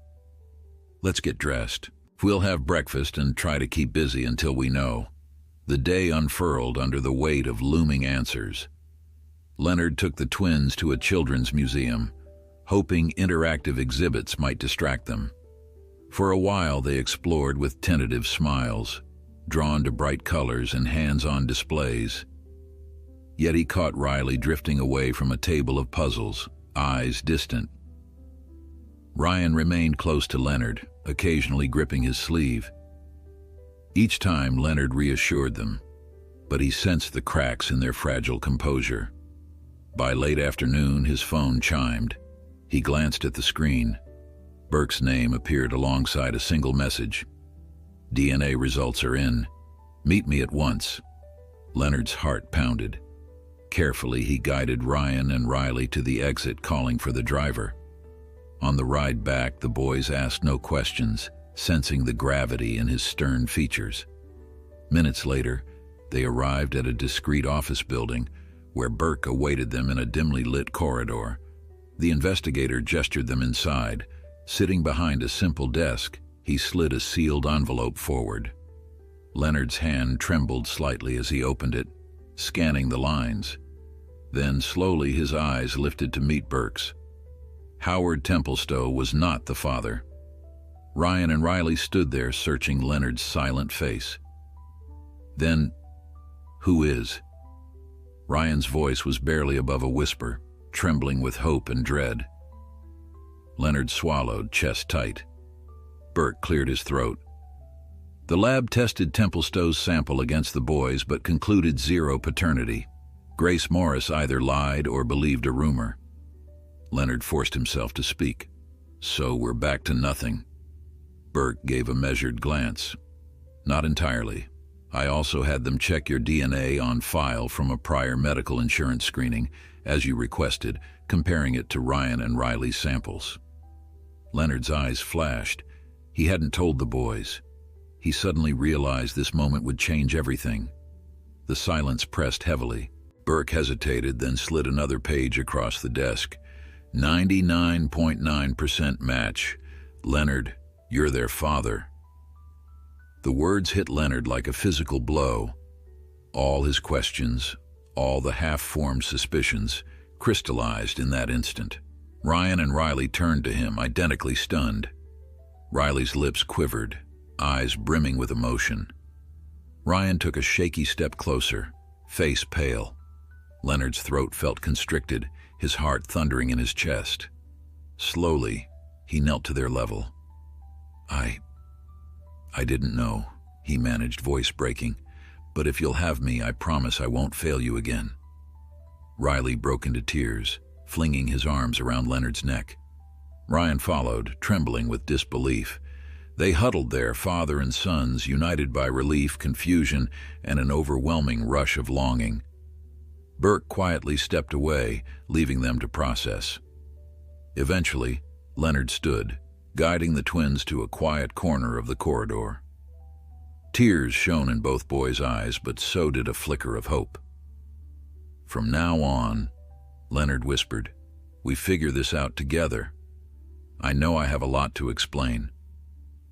"Let's get dressed. We'll have breakfast and try to keep busy until we know." The day unfurled under the weight of looming answers. Leonard took the twins to a children's museum, hoping interactive exhibits might distract them. For a while they explored with tentative smiles, drawn to bright colors and hands-on displays. Yet he caught Riley drifting away from a table of puzzles, eyes distant. Ryan remained close to Leonard, occasionally gripping his sleeve. Each time Leonard reassured them, but he sensed the cracks in their fragile composure. By late afternoon, his phone chimed. He glanced at the screen. Burke's name appeared alongside a single message. DNA results are in. Meet me at once. Leonard's heart pounded. Carefully, he guided Ryan and Riley to the exit, calling for the driver. On the ride back, the boys asked no questions, sensing the gravity in his stern features. Minutes later, they arrived at a discreet office building where Burke awaited them in a dimly lit corridor. The investigator gestured them inside. Sitting behind a simple desk, he slid a sealed envelope forward. Leonard's hand trembled slightly as he opened it, scanning the lines. Then slowly his eyes lifted to meet Burke's. Howard Templestowe was not the father. Ryan and Riley stood there searching Leonard's silent face. Then, who is? Ryan's voice was barely above a whisper, trembling with hope and dread. Leonard swallowed, chest tight. Burke cleared his throat. The lab tested Templestowe's sample against the boys but concluded zero paternity. Grace Morris either lied or believed a rumor. Leonard forced himself to speak. So we're back to nothing. Burke gave a measured glance. Not entirely. I also had them check your DNA on file from a prior medical insurance screening, as you requested, comparing it to Ryan and Riley's samples. Leonard's eyes flashed. He hadn't told the boys. He suddenly realized this moment would change everything. The silence pressed heavily. Burke hesitated, then slid another page across the desk. 99.9% match. Leonard, you're their father. The words hit Leonard like a physical blow. All his questions, all the half-formed suspicions, crystallized in that instant. Ryan and Riley turned to him, identically stunned. Riley's lips quivered, eyes brimming with emotion. Ryan took a shaky step closer, face pale. Leonard's throat felt constricted, his heart thundering in his chest. Slowly, he knelt to their level. I didn't know, he managed, voice breaking. But if you'll have me, I promise I won't fail you again. Riley broke into tears, flinging his arms around Leonard's neck. Ryan followed, trembling with disbelief. They huddled there, father and sons, united by relief, confusion, and an overwhelming rush of longing. Burke quietly stepped away, leaving them to process. Eventually, Leonard stood, guiding the twins to a quiet corner of the corridor. Tears shone in both boys' eyes, but so did a flicker of hope. From now on, Leonard whispered, we figure this out together. I know I have a lot to explain.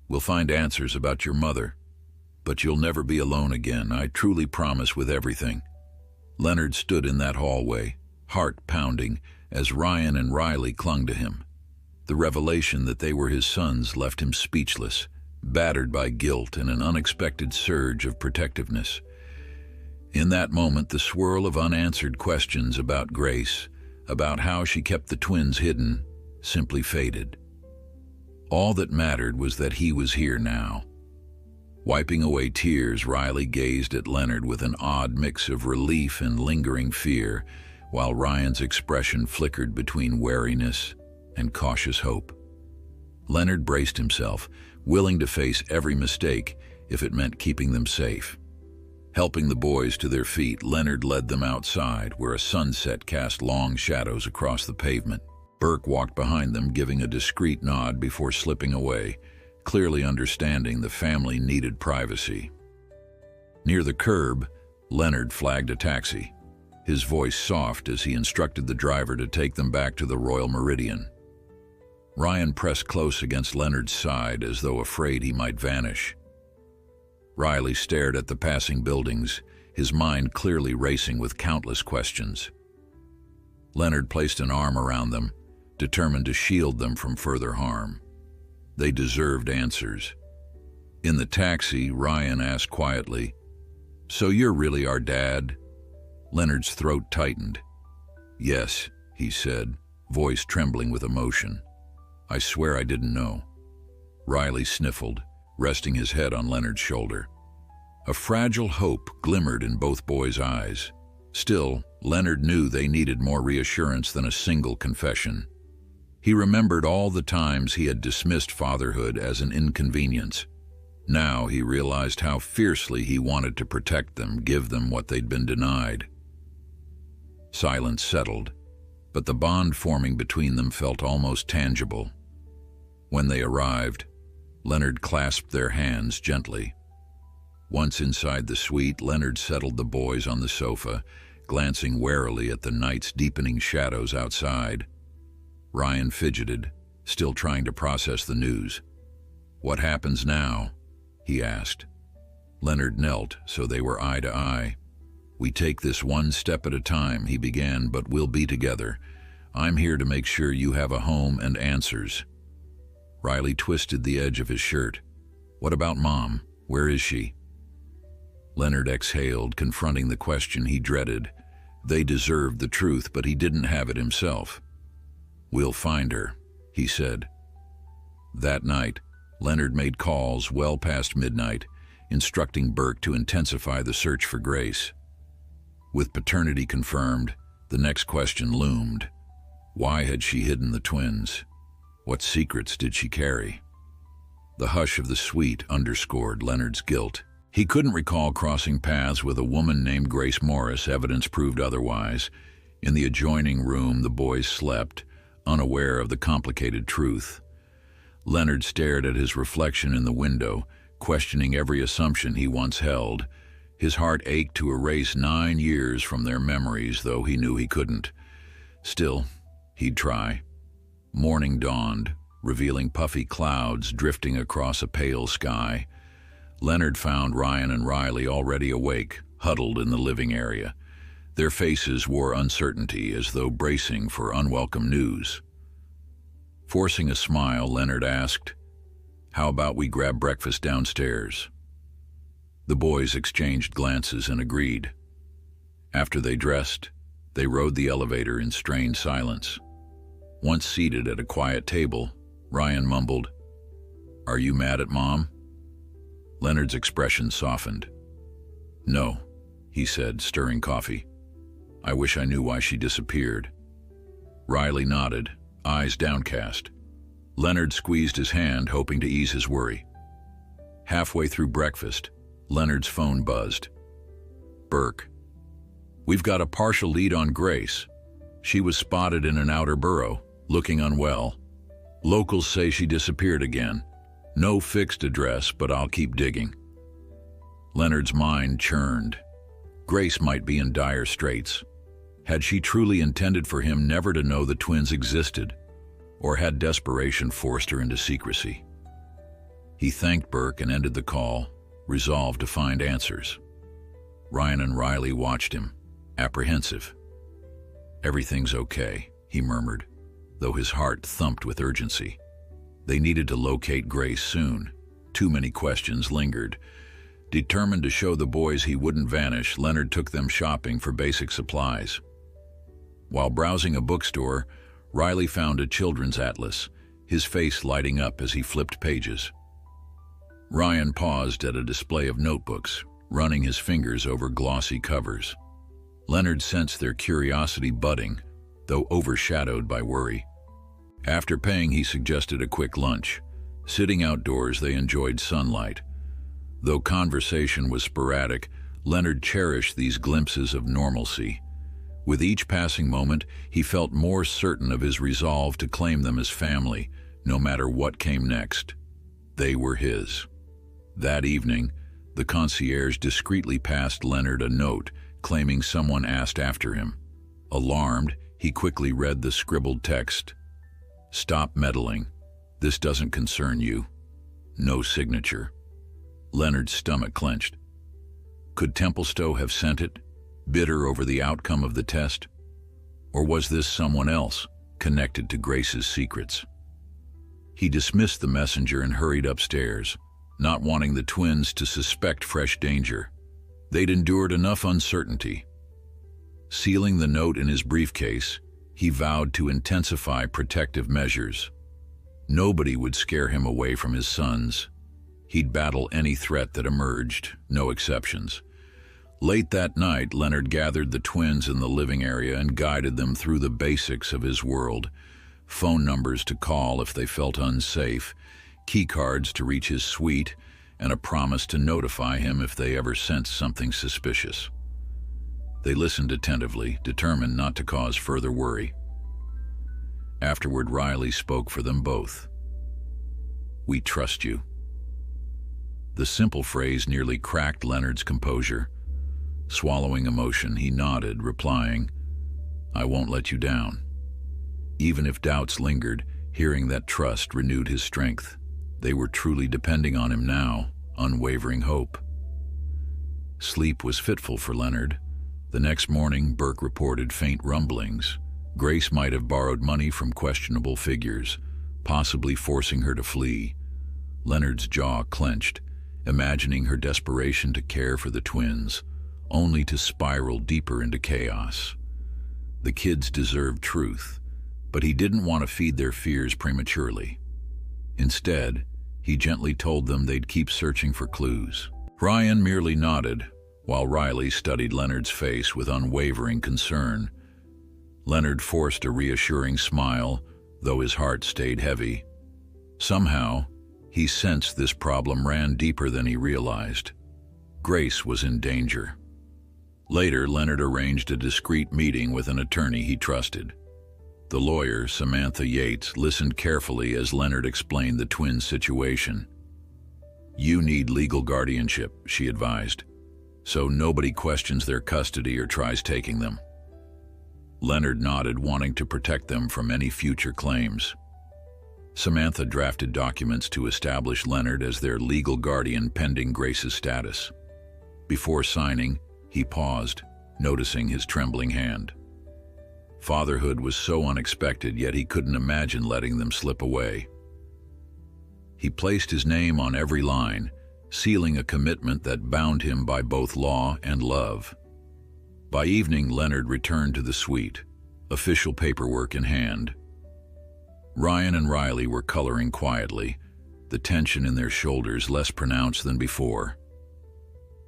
We'll find answers about your mother, but you'll never be alone again, I truly promise, with everything. Leonard stood in that hallway, heart pounding, as Ryan and Riley clung to him. The revelation that they were his sons left him speechless, battered by guilt and an unexpected surge of protectiveness. In that moment, the swirl of unanswered questions about Grace, about how she kept the twins hidden, simply faded. All that mattered was that he was here now. Wiping away tears, Riley gazed at Leonard with an odd mix of relief and lingering fear, while Ryan's expression flickered between wariness and cautious hope. Leonard braced himself, willing to face every mistake if it meant keeping them safe. Helping the boys to their feet, Leonard led them outside, where a sunset cast long shadows across the pavement. Burke walked behind them, giving a discreet nod before slipping away, clearly understanding the family needed privacy. Near the curb, Leonard flagged a taxi, his voice soft as he instructed the driver to take them back to the Royal Meridian. Ryan pressed close against Leonard's side as though afraid he might vanish. Riley stared at the passing buildings, his mind clearly racing with countless questions. Leonard placed an arm around them, determined to shield them from further harm. They deserved answers. In the taxi, Ryan asked quietly, "So you're really our dad?" Leonard's throat tightened. "Yes," he said, voice trembling with emotion. "I swear I didn't know." Riley sniffled, resting his head on Leonard's shoulder. A fragile hope glimmered in both boys' eyes. Still, Leonard knew they needed more reassurance than a single confession. He remembered all the times he had dismissed fatherhood as an inconvenience. Now he realized how fiercely he wanted to protect them, give them what they'd been denied. Silence settled, but the bond forming between them felt almost tangible. When they arrived, Leonard clasped their hands gently. Once inside the suite, Leonard settled the boys on the sofa, glancing warily at the night's deepening shadows outside. Ryan fidgeted, still trying to process the news. "What happens now?" he asked. Leonard knelt so they were eye to eye. "We take this one step at a time," he began, "but we'll be together. I'm here to make sure you have a home and answers." Riley twisted the edge of his shirt. "What about Mom? Where is she?" Leonard exhaled, confronting the question he dreaded. They deserved the truth, but he didn't have it himself. "We'll find her," he said. That night, Leonard made calls well past midnight, instructing Burke to intensify the search for Grace. With paternity confirmed, the next question loomed. Why had she hidden the twins? What secrets did she carry? The hush of the suite underscored Leonard's guilt. He couldn't recall crossing paths with a woman named Grace Morris. Evidence proved otherwise. In the adjoining room, the boys slept, unaware of the complicated truth. Leonard stared at his reflection in the window, questioning every assumption he once held. His heart ached to erase 9 years from their memories, though he knew he couldn't. Still, he'd try. Morning dawned, revealing puffy clouds drifting across a pale sky. Leonard found Ryan and Riley already awake, huddled in the living area. Their faces wore uncertainty, as though bracing for unwelcome news. Forcing a smile, Leonard asked, "How about we grab breakfast downstairs?" The boys exchanged glances and agreed. After they dressed, they rode the elevator in strained silence. Once seated at a quiet table, Ryan mumbled, "Are you mad at Mom?" Leonard's expression softened. "No," he said, stirring coffee. "I wish I knew why she disappeared." Riley nodded, eyes downcast. Leonard squeezed his hand, hoping to ease his worry. Halfway through breakfast, Leonard's phone buzzed. "Burke. We've got a partial lead on Grace. She was spotted in an outer borough, looking unwell. Locals say she disappeared again. No fixed address, but I'll keep digging." Leonard's mind churned. Grace might be in dire straits. Had she truly intended for him never to know the twins existed, or had desperation forced her into secrecy? He thanked Burke and ended the call, resolved to find answers. Ryan and Riley watched him, apprehensive. "Everything's okay," he murmured, though his heart thumped with urgency. They needed to locate Grace soon. Too many questions lingered. Determined to show the boys he wouldn't vanish, Leonard took them shopping for basic supplies. While browsing a bookstore, Riley found a children's atlas, his face lighting up as he flipped pages. Ryan paused at a display of notebooks, running his fingers over glossy covers. Leonard sensed their curiosity budding, though overshadowed by worry. After paying, he suggested a quick lunch. Sitting outdoors, they enjoyed sunlight. Though conversation was sporadic, Leonard cherished these glimpses of normalcy. With each passing moment, he felt more certain of his resolve to claim them as family, no matter what came next. They were his. That evening, the concierge discreetly passed Leonard a note claiming someone asked after him. Alarmed, he quickly read the scribbled text. "Stop meddling. This doesn't concern you." No signature. Leonard's stomach clenched. Could Templestowe have sent it, bitter over the outcome of the test? Or was this someone else, connected to Grace's secrets? He dismissed the messenger and hurried upstairs, not wanting the twins to suspect fresh danger. They'd endured enough uncertainty. Sealing the note in his briefcase, he vowed to intensify protective measures. Nobody would scare him away from his sons. He'd battle any threat that emerged, no exceptions. Late that night, Leonard gathered the twins in the living area and guided them through the basics of his world. Phone numbers to call if they felt unsafe, key cards to reach his suite, and a promise to notify him if they ever sensed something suspicious. They listened attentively, determined not to cause further worry. Afterward, Riley spoke for them both. "We trust you." The simple phrase nearly cracked Leonard's composure. Swallowing emotion, he nodded, replying, "I won't let you down." Even if doubts lingered, hearing that trust renewed his strength. They were truly depending on him now, unwavering hope. Sleep was fitful for Leonard. The next morning, Burke reported faint rumblings. Grace might have borrowed money from questionable figures, possibly forcing her to flee. Leonard's jaw clenched, imagining her desperation to care for the twins, only to spiral deeper into chaos. The kids deserved truth, but he didn't want to feed their fears prematurely. Instead, he gently told them they'd keep searching for clues. Ryan merely nodded, while Riley studied Leonard's face with unwavering concern. Leonard forced a reassuring smile, though his heart stayed heavy. Somehow, he sensed this problem ran deeper than he realized. Grace was in danger. Later, Leonard arranged a discreet meeting with an attorney he trusted. The lawyer, Samantha Yates, listened carefully as Leonard explained the twins' situation. "You need legal guardianship," she advised, "so nobody questions their custody or tries taking them." Leonard nodded, wanting to protect them from any future claims. Samantha drafted documents to establish Leonard as their legal guardian pending Grace's status. Before signing, he paused, noticing his trembling hand. Fatherhood was so unexpected, yet he couldn't imagine letting them slip away. He placed his name on every line, sealing a commitment that bound him by both law and love. By evening, Leonard returned to the suite, official paperwork in hand. Ryan and Riley were coloring quietly, the tension in their shoulders less pronounced than before.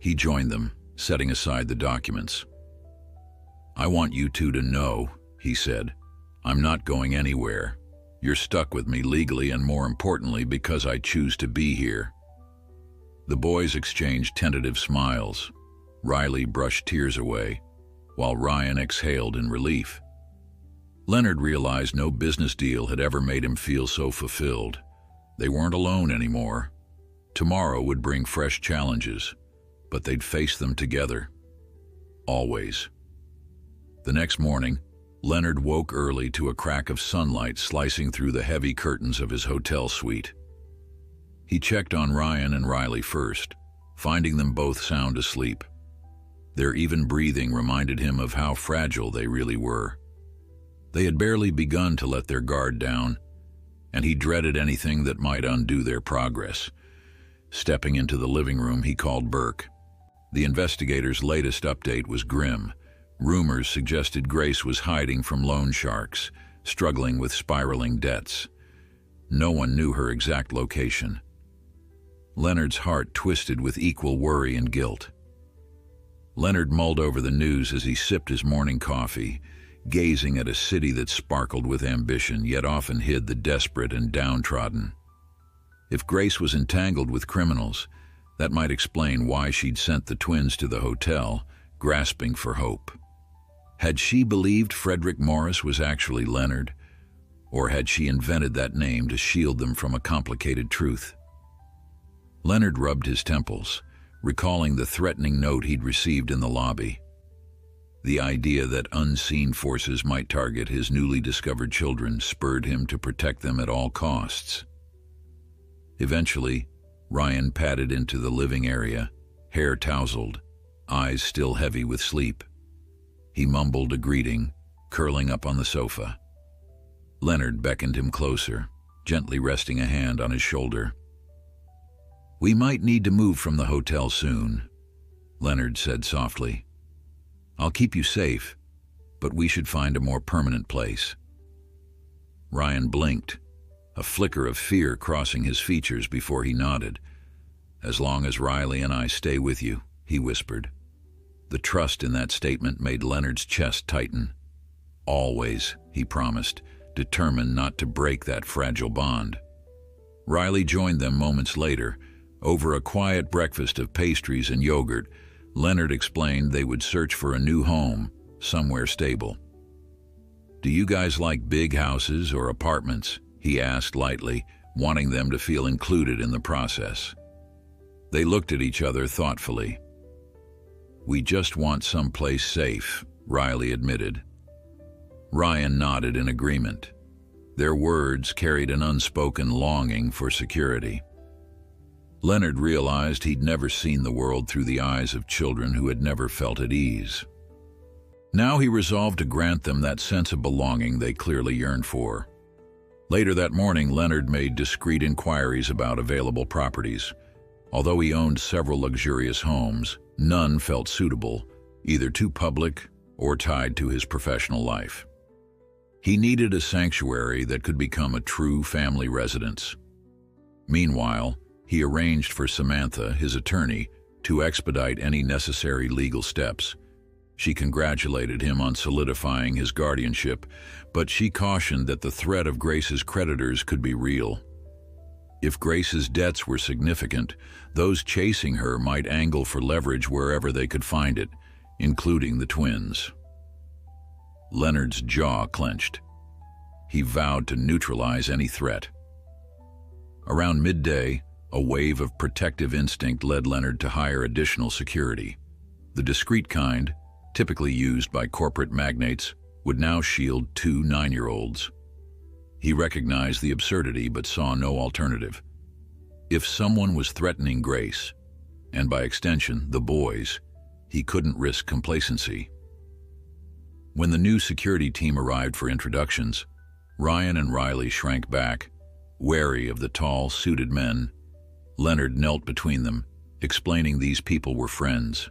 He joined them, setting aside the documents. "I want you two to know," he said, "I'm not going anywhere. You're stuck with me legally and, more importantly, because I choose to be here." The boys exchanged tentative smiles. Riley brushed tears away, while Ryan exhaled in relief. Leonard realized no business deal had ever made him feel so fulfilled. They weren't alone anymore. Tomorrow would bring fresh challenges, but they'd face them together. Always. The next morning, Leonard woke early to a crack of sunlight slicing through the heavy curtains of his hotel suite. He checked on Ryan and Riley first, finding them both sound asleep. Their even breathing reminded him of how fragile they really were. They had barely begun to let their guard down, and he dreaded anything that might undo their progress. Stepping into the living room, he called Burke. The investigators' latest update was grim. Rumors suggested Grace was hiding from loan sharks, struggling with spiraling debts. No one knew her exact location. Leonard's heart twisted with equal worry and guilt. Leonard mulled over the news as he sipped his morning coffee, gazing at a city that sparkled with ambition, yet often hid the desperate and downtrodden. If Grace was entangled with criminals, that might explain why she'd sent the twins to the hotel, grasping for hope. Had she believed Frederick Morris was actually Leonard, or had she invented that name to shield them from a complicated truth? Leonard rubbed his temples, recalling the threatening note he'd received in the lobby. The idea that unseen forces might target his newly discovered children spurred him to protect them at all costs. Eventually, Ryan padded into the living area, hair tousled, eyes still heavy with sleep. He mumbled a greeting, curling up on the sofa. Leonard beckoned him closer, gently resting a hand on his shoulder. "We might need to move from the hotel soon," Leonard said softly. "I'll keep you safe, but we should find a more permanent place." Ryan blinked, a flicker of fear crossing his features before he nodded. "As long as Riley and I stay with you," he whispered. The trust in that statement made Leonard's chest tighten. "Always," he promised, determined not to break that fragile bond. Riley joined them moments later. Over a quiet breakfast of pastries and yogurt, Leonard explained they would search for a new home, somewhere stable. "Do you guys like big houses or apartments?" he asked lightly, wanting them to feel included in the process. They looked at each other thoughtfully. "We just want someplace safe," Riley admitted. Ryan nodded in agreement. Their words carried an unspoken longing for security. Leonard realized he'd never seen the world through the eyes of children who had never felt at ease. Now he resolved to grant them that sense of belonging they clearly yearned for. Later that morning, Leonard made discreet inquiries about available properties. Although he owned several luxurious homes, none felt suitable, either too public or tied to his professional life. He needed a sanctuary that could become a true family residence. Meanwhile, he arranged for Samantha, his attorney, to expedite any necessary legal steps. She congratulated him on solidifying his guardianship, but she cautioned that the threat of Grace's creditors could be real. If Grace's debts were significant, those chasing her might angle for leverage wherever they could find it, including the twins. Leonard's jaw clenched. He vowed to neutralize any threat. Around midday, a wave of protective instinct led Leonard to hire additional security. The discreet kind, typically used by corporate magnates, would now shield 2 9-year-olds. He recognized the absurdity but saw no alternative. If someone was threatening Grace, and by extension the boys, he couldn't risk complacency. When the new security team arrived for introductions, Ryan and Riley shrank back, wary of the tall, suited men. Leonard knelt between them, explaining these people were friends,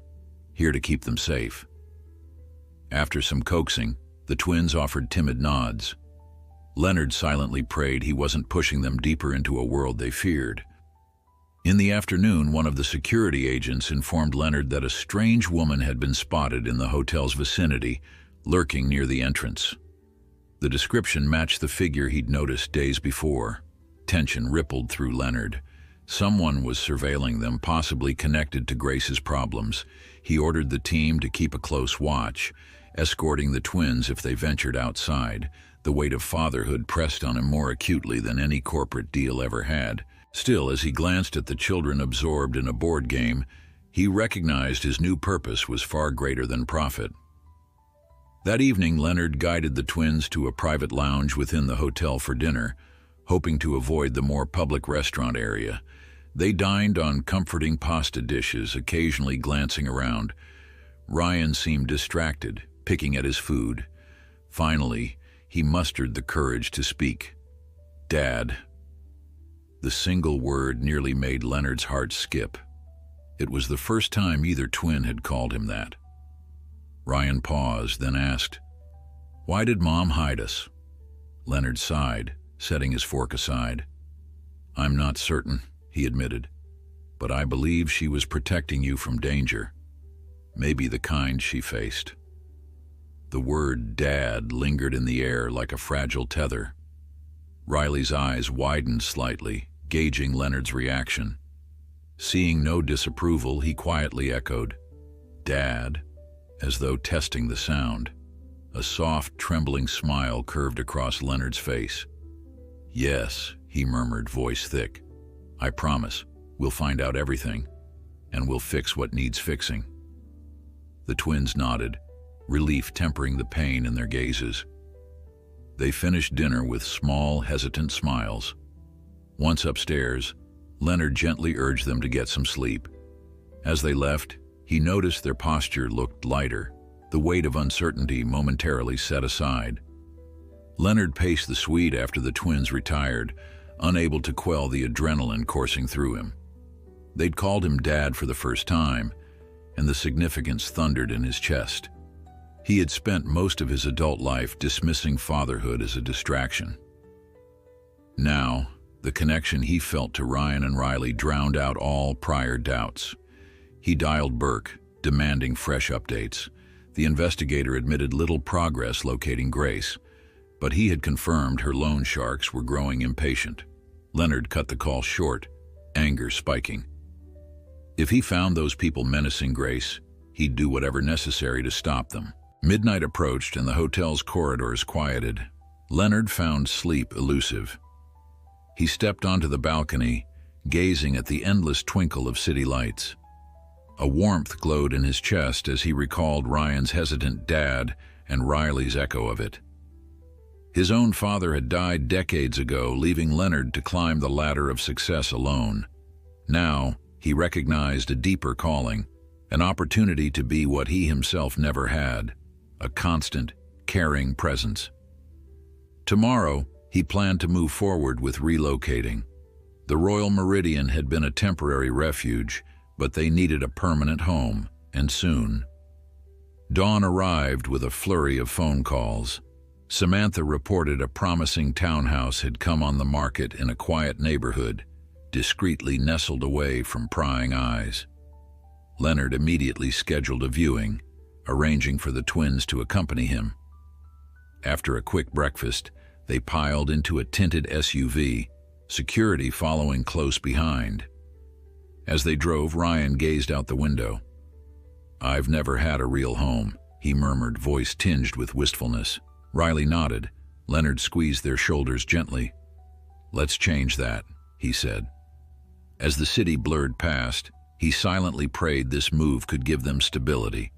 here to keep them safe. After some coaxing, the twins offered timid nods. Leonard silently prayed he wasn't pushing them deeper into a world they feared. In the afternoon, one of the security agents informed Leonard that a strange woman had been spotted in the hotel's vicinity, lurking near the entrance. The description matched the figure he'd noticed days before. Tension rippled through Leonard. Someone was surveilling them, possibly connected to Grace's problems. He ordered the team to keep a close watch, escorting the twins if they ventured outside. The weight of fatherhood pressed on him more acutely than any corporate deal ever had. Still, as he glanced at the children absorbed in a board game, he recognized his new purpose was far greater than profit. That evening, Leonard guided the twins to a private lounge within the hotel for dinner, hoping to avoid the more public restaurant area. They dined on comforting pasta dishes, occasionally glancing around. Ryan seemed distracted, picking at his food. Finally, he mustered the courage to speak. "Dad." The single word nearly made Leonard's heart skip. It was the first time either twin had called him that. Ryan paused, then asked, "Why did Mom hide us?" Leonard sighed, setting his fork aside. "I'm not certain," he admitted, "but I believe she was protecting you from danger. Maybe the kind she faced." The word "Dad" lingered in the air like a fragile tether. Riley's eyes widened slightly, gauging Leonard's reaction. Seeing no disapproval, he quietly echoed, "Dad," as though testing the sound. A soft, trembling smile curved across Leonard's face. "Yes," he murmured, voice thick. "I promise, we'll find out everything, and we'll fix what needs fixing." The twins nodded, relief tempering the pain in their gazes. They finished dinner with small, hesitant smiles. Once upstairs, Leonard gently urged them to get some sleep. As they left, he noticed their posture looked lighter, the weight of uncertainty momentarily set aside. Leonard paced the suite after the twins retired, unable to quell the adrenaline coursing through him. They'd called him Dad for the first time, and the significance thundered in his chest. He had spent most of his adult life dismissing fatherhood as a distraction. Now, the connection he felt to Ryan and Riley drowned out all prior doubts. He dialed Burke, demanding fresh updates. The investigator admitted little progress locating Grace, but he had confirmed her loan sharks were growing impatient. Leonard cut the call short, anger spiking. If he found those people menacing Grace, he'd do whatever necessary to stop them. Midnight approached and the hotel's corridors quieted. Leonard found sleep elusive. He stepped onto the balcony, gazing at the endless twinkle of city lights. A warmth glowed in his chest as he recalled Ryan's hesitant dad and Riley's echo of it. His own father had died decades ago, leaving Leonard to climb the ladder of success alone. Now, he recognized a deeper calling, an opportunity to be what he himself never had, a constant, caring presence. Tomorrow, he planned to move forward with relocating. The Royal Meridian had been a temporary refuge, but they needed a permanent home, and soon. Dawn arrived with a flurry of phone calls. Samantha reported a promising townhouse had come on the market in a quiet neighborhood, discreetly nestled away from prying eyes. Leonard immediately scheduled a viewing, arranging for the twins to accompany him. After a quick breakfast, they piled into a tinted SUV, security following close behind. As they drove, Ryan gazed out the window. "I've never had a real home," he murmured, voice tinged with wistfulness. Riley nodded. Leonard squeezed their shoulders gently. "Let's change that," he said. As the city blurred past, he silently prayed this move could give them stability.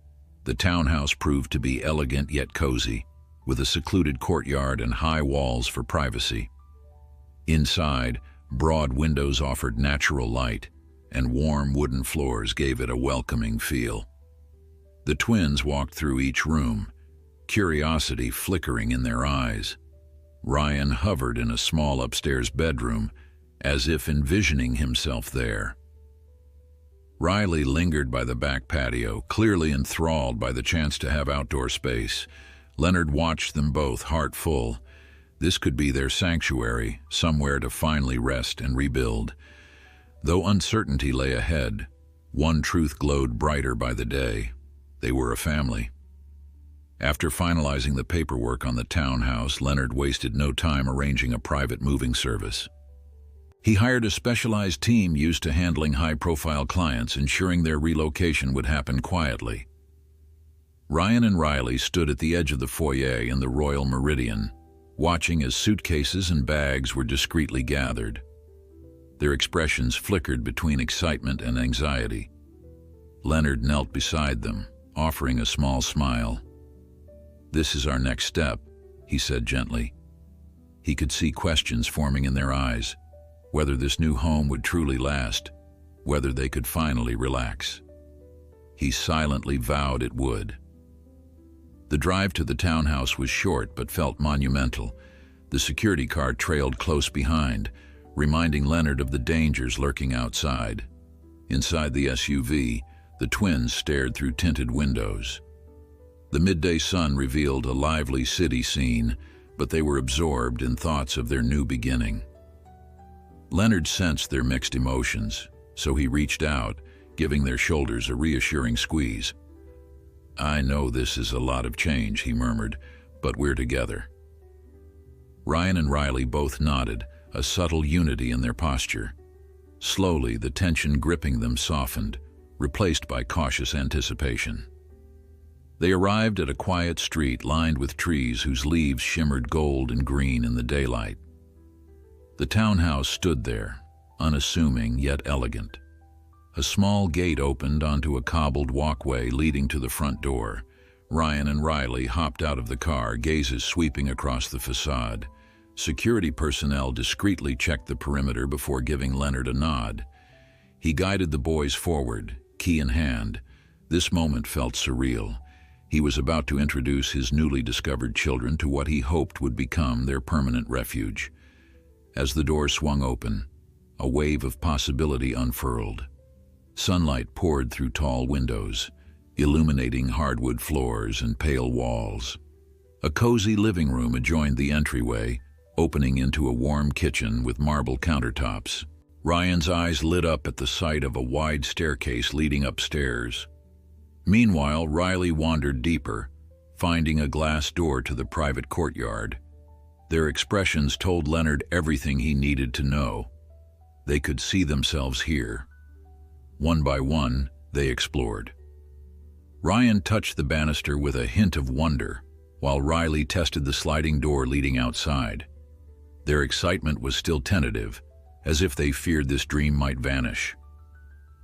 The townhouse proved to be elegant yet cozy, with a secluded courtyard and high walls for privacy. Inside, broad windows offered natural light, and warm wooden floors gave it a welcoming feel. The twins walked through each room, curiosity flickering in their eyes. Ryan hovered in a small upstairs bedroom, as if envisioning himself there. Riley lingered by the back patio, clearly enthralled by the chance to have outdoor space. Leonard watched them both, heart full. This could be their sanctuary, somewhere to finally rest and rebuild. Though uncertainty lay ahead, one truth glowed brighter by the day. They were a family. After finalizing the paperwork on the townhouse, Leonard wasted no time arranging a private moving service. He hired a specialized team used to handling high-profile clients, ensuring their relocation would happen quietly. Ryan and Riley stood at the edge of the foyer in the Royal Meridian, watching as suitcases and bags were discreetly gathered. Their expressions flickered between excitement and anxiety. Leonard knelt beside them, offering a small smile. "This is our next step," he said gently. He could see questions forming in their eyes, whether this new home would truly last, whether they could finally relax. He silently vowed it would. The drive to the townhouse was short but felt monumental. The security car trailed close behind, reminding Leonard of the dangers lurking outside. Inside the SUV, the twins stared through tinted windows. The midday sun revealed a lively city scene, but they were absorbed in thoughts of their new beginning. Leonard sensed their mixed emotions, so he reached out, giving their shoulders a reassuring squeeze. "I know this is a lot of change," he murmured, "but we're together." Ryan and Riley both nodded, a subtle unity in their posture. Slowly, the tension gripping them softened, replaced by cautious anticipation. They arrived at a quiet street lined with trees whose leaves shimmered gold and green in the daylight. The townhouse stood there, unassuming yet elegant. A small gate opened onto a cobbled walkway leading to the front door. Ryan and Riley hopped out of the car, gazes sweeping across the facade. Security personnel discreetly checked the perimeter before giving Leonard a nod. He guided the boys forward, key in hand. This moment felt surreal. He was about to introduce his newly discovered children to what he hoped would become their permanent refuge. As the door swung open, a wave of possibility unfurled. Sunlight poured through tall windows, illuminating hardwood floors and pale walls. A cozy living room adjoined the entryway, opening into a warm kitchen with marble countertops. Ryan's eyes lit up at the sight of a wide staircase leading upstairs. Meanwhile, Riley wandered deeper, finding a glass door to the private courtyard. Their expressions told Leonard everything he needed to know. They could see themselves here. One by one, they explored. Ryan touched the banister with a hint of wonder, while Riley tested the sliding door leading outside. Their excitement was still tentative, as if they feared this dream might vanish.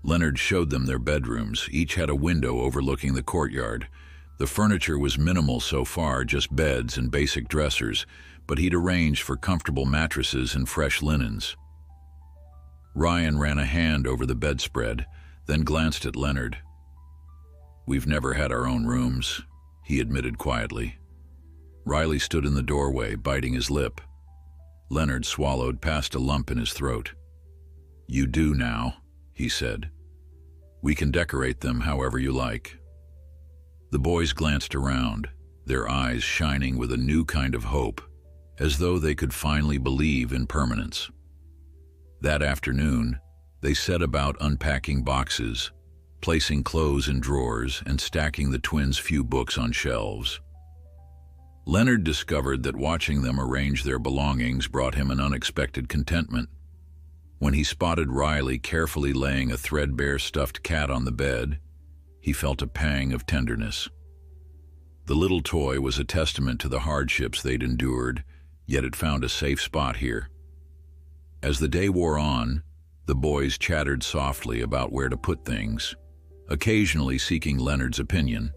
Leonard showed them their bedrooms. Each had a window overlooking the courtyard. The furniture was minimal so far, just beds and basic dressers, but he'd arranged for comfortable mattresses and fresh linens. Ryan ran a hand over the bedspread, then glanced at Leonard. "We've never had our own rooms," he admitted quietly. Riley stood in the doorway, biting his lip. Leonard swallowed past a lump in his throat. "You do now," he said. "We can decorate them however you like." The boys glanced around, their eyes shining with a new kind of hope, as though they could finally believe in permanence. That afternoon, they set about unpacking boxes, placing clothes in drawers, and stacking the twins' few books on shelves. Leonard discovered that watching them arrange their belongings brought him an unexpected contentment. When he spotted Riley carefully laying a threadbare stuffed cat on the bed, he felt a pang of tenderness. The little toy was a testament to the hardships they'd endured, yet it found a safe spot here. As the day wore on, the boys chattered softly about where to put things, occasionally seeking Leonard's opinion.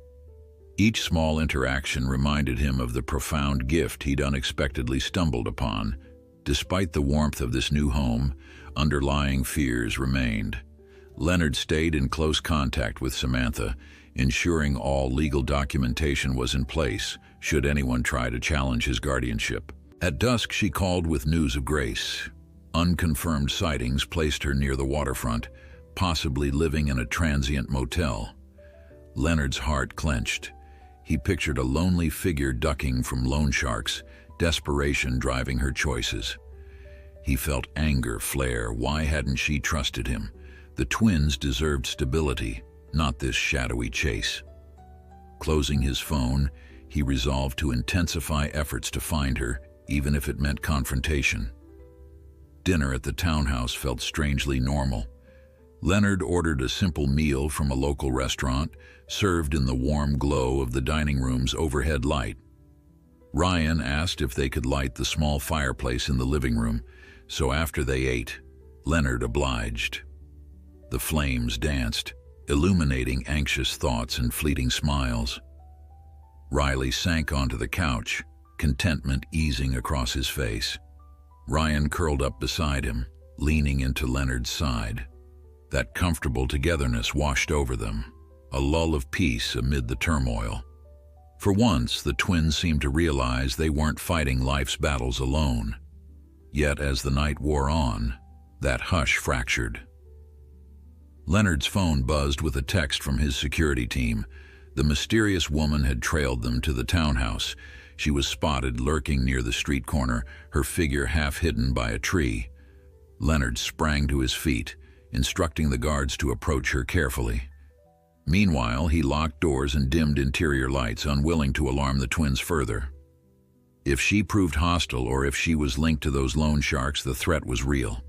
Each small interaction reminded him of the profound gift he'd unexpectedly stumbled upon. Despite the warmth of this new home, underlying fears remained. Leonard stayed in close contact with Samantha, ensuring all legal documentation was in place should anyone try to challenge his guardianship. At dusk, she called with news of Grace. Unconfirmed sightings placed her near the waterfront, possibly living in a transient motel. Leonard's heart clenched. He pictured a lonely figure ducking from loan sharks, desperation driving her choices. He felt anger flare. Why hadn't she trusted him? The twins deserved stability, not this shadowy chase. Closing his phone, he resolved to intensify efforts to find her, even if it meant confrontation. Dinner at the townhouse felt strangely normal. Leonard ordered a simple meal from a local restaurant, served in the warm glow of the dining room's overhead light. Ryan asked if they could light the small fireplace in the living room, so after they ate, Leonard obliged. The flames danced, illuminating anxious thoughts and fleeting smiles. Riley sank onto the couch, contentment easing across his face. Ryan curled up beside him, leaning into Leonard's side. That comfortable togetherness washed over them, a lull of peace amid the turmoil. For once, the twins seemed to realize they weren't fighting life's battles alone. Yet as the night wore on, that hush fractured. Leonard's phone buzzed with a text from his security team. The mysterious woman had trailed them to the townhouse. She was spotted lurking near the street corner, her figure half hidden by a tree. Leonard sprang to his feet, instructing the guards to approach her carefully. Meanwhile, he locked doors and dimmed interior lights, unwilling to alarm the twins further. If she proved hostile or if she was linked to those loan sharks, the threat was real.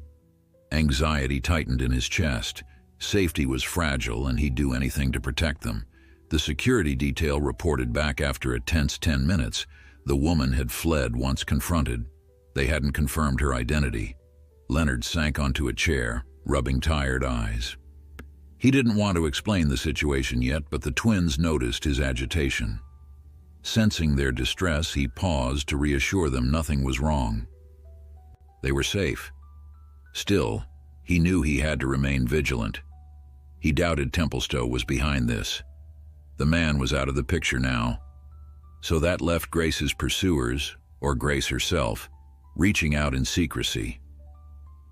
Anxiety tightened in his chest. Safety was fragile, and he'd do anything to protect them. The security detail reported back after a tense 10 minutes. The woman had fled once confronted. They hadn't confirmed her identity. Leonard sank onto a chair, rubbing tired eyes. He didn't want to explain the situation yet, but the twins noticed his agitation. Sensing their distress, he paused to reassure them nothing was wrong. They were safe. Still, he knew he had to remain vigilant. He doubted Templestowe was behind this. The man was out of the picture now. So that left Grace's pursuers, or Grace herself, reaching out in secrecy.